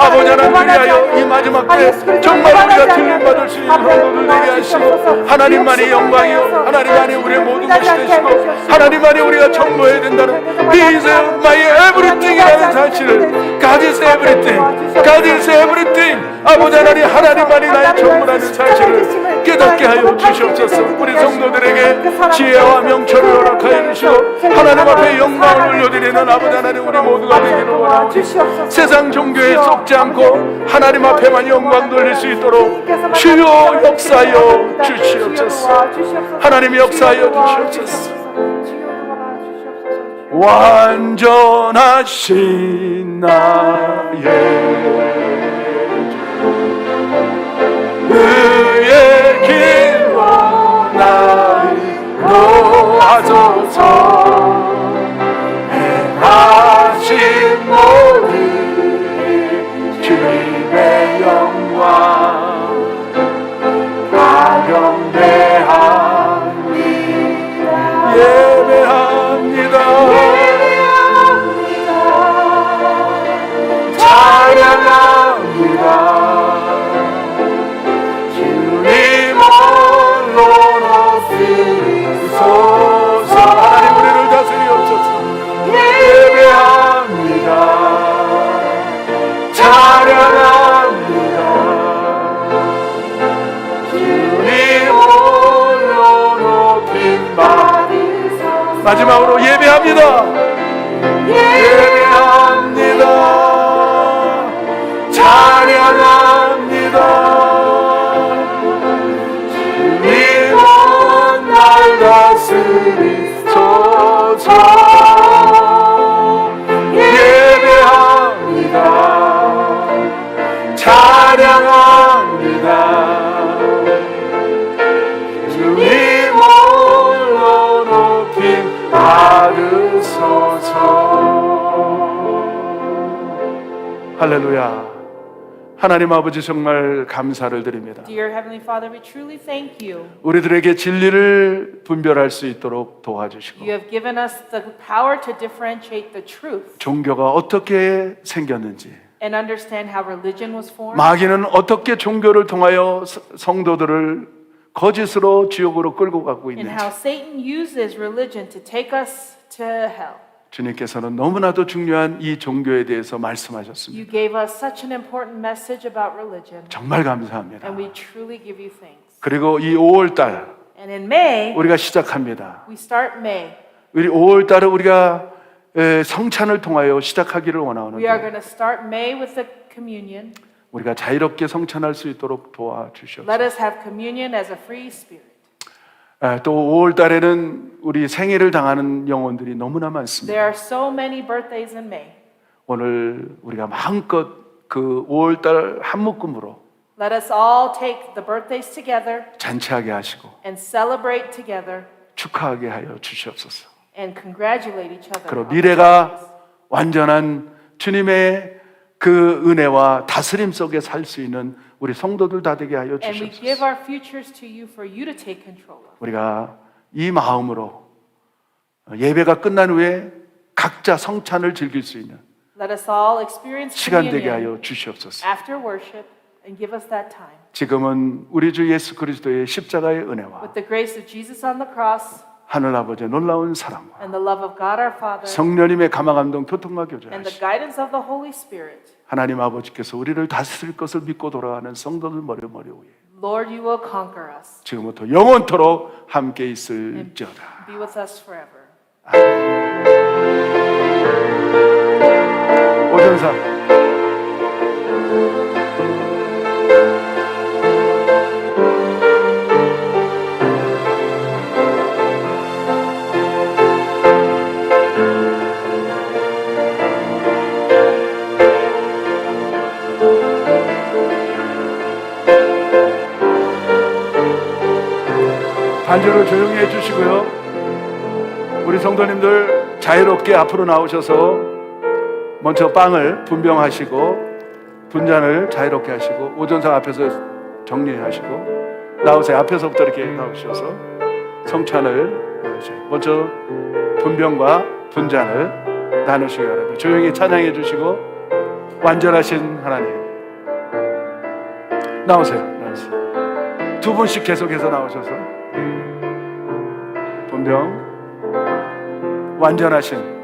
아버지 하나님 그리하여 이 마지막 때 정말 우리가 틀림받을 수 있는 성도들 되게 하시고 하나님만이 영광이요 하나님만이 우리의 모든 것이 되시고 하나님만이 우리가 전부해야 된다는 He is my everything이라는 사실을 God is everything God is everything 아버지 하나님 하나님만이 나의 전부라는 사실을 깨닫게 하여 주시옵소서. 우리 성도들에게 지혜와 명철을 허락하여 주시고 하나님 앞에 영광을 올려드리는 아버지 하나님 우리 모두가 되기를 원합니다. 세상 종교에 속지 않고 하나님 앞에만 영광 돌릴 수 있도록 주여 역사하여 주시옵소서. 하나님 역사하여 주시옵소서. 완전하신 나의 의의 길로 날 인도하소서. 행하신 모든 주님의 영광 다 경배합니다. 예배합니다. 찬양합니다. 주님 홀로 높이소서. 마지막으로 예배합니다. 예배합니다. 찬양합니다. 주님은 날 다스리소서. 예배합니다. 찬양합니다. 주님 홀로 높임 받으소서. 할렐루야. 하나님 아버지 정말 감사를 드립니다. Dear Heavenly Father, we truly thank you. 우리들에게 진리를 분별할 수 있도록 도와주시고 You have given us the power to differentiate the truth 종교가 어떻게 생겼는지, and understand how religion was formed 마귀는 어떻게 종교를 통하여 성도들을 거짓으로 지옥으로 끌고 가고 and 있는지, how Satan uses religion to take us to hell. 주님께서는 너무나도 중요한 이 종교에 대해서 말씀하셨습니다. You gave us such an important message about religion, 정말 감사합니다. and we truly give you thanks. 그리고 이 5월달 And in May, 우리가 시작합니다. we start May. 우리 5월달을 우리가 성찬을 통하여 시작하기를 We are 원하는데 going to start May with the communion. 우리가 자유롭게 성찬할 수 있도록 도와주시옵소서. Let us have communion as a free spirit. 또 5월달에는 우리 생일을 당하는 영혼들이 너무나 많습니다. There are so many birthdays in May. 오늘 우리가 마음껏 그 5월달 한 묶음으로 Let us all take the birthdays together 잔치하게 하시고 and celebrate together 축하하게 하여 주시옵소서. and congratulate each other. 그리고 on 미래가 birthdays. 완전한 주님의 그 은혜와 다스림 속에 살 수 있는 우리 성도들 다 되게 하여 And we give 주시옵소서. our futures to you for you to take control of. 우리가 이 마음으로 예배가 끝난 후에 각자 성찬을 즐길 수 있는 Let us all experience 시간 되게 communion 하여 주시옵소서. after worship and give us that time. 지금은 우리 주 예수 그리스도의 십자가의 은혜와 With the grace of Jesus on the cross 하늘 아버지의 놀라운 사랑과 and the love of God our Father 성령님의 감화감동 교통과 and the 교제하시 guidance of the Holy Spirit. 하나님 아버지께서 우리를 다스릴 것을 믿고 돌아가는 성도들 머리 위에 Lord, you will conquer us 지금부터 영원토록 함께 있을지어다. be with us forever. 오전사 반주로 조용히 해주시고요. 우리 성도님들 자유롭게 앞으로 나오셔서 먼저 빵을 분병하시고 분잔을 자유롭게 하시고 오전상 앞에서 정리하시고 나오세요. 앞에서부터 이렇게 나오셔서 성찬을 먼저 분병과 분잔을 나누시기 바랍니다. 조용히 찬양해 주시고 완전하신 하나님 나오세요. 두 분씩 계속해서 나오셔서 분병 완전하신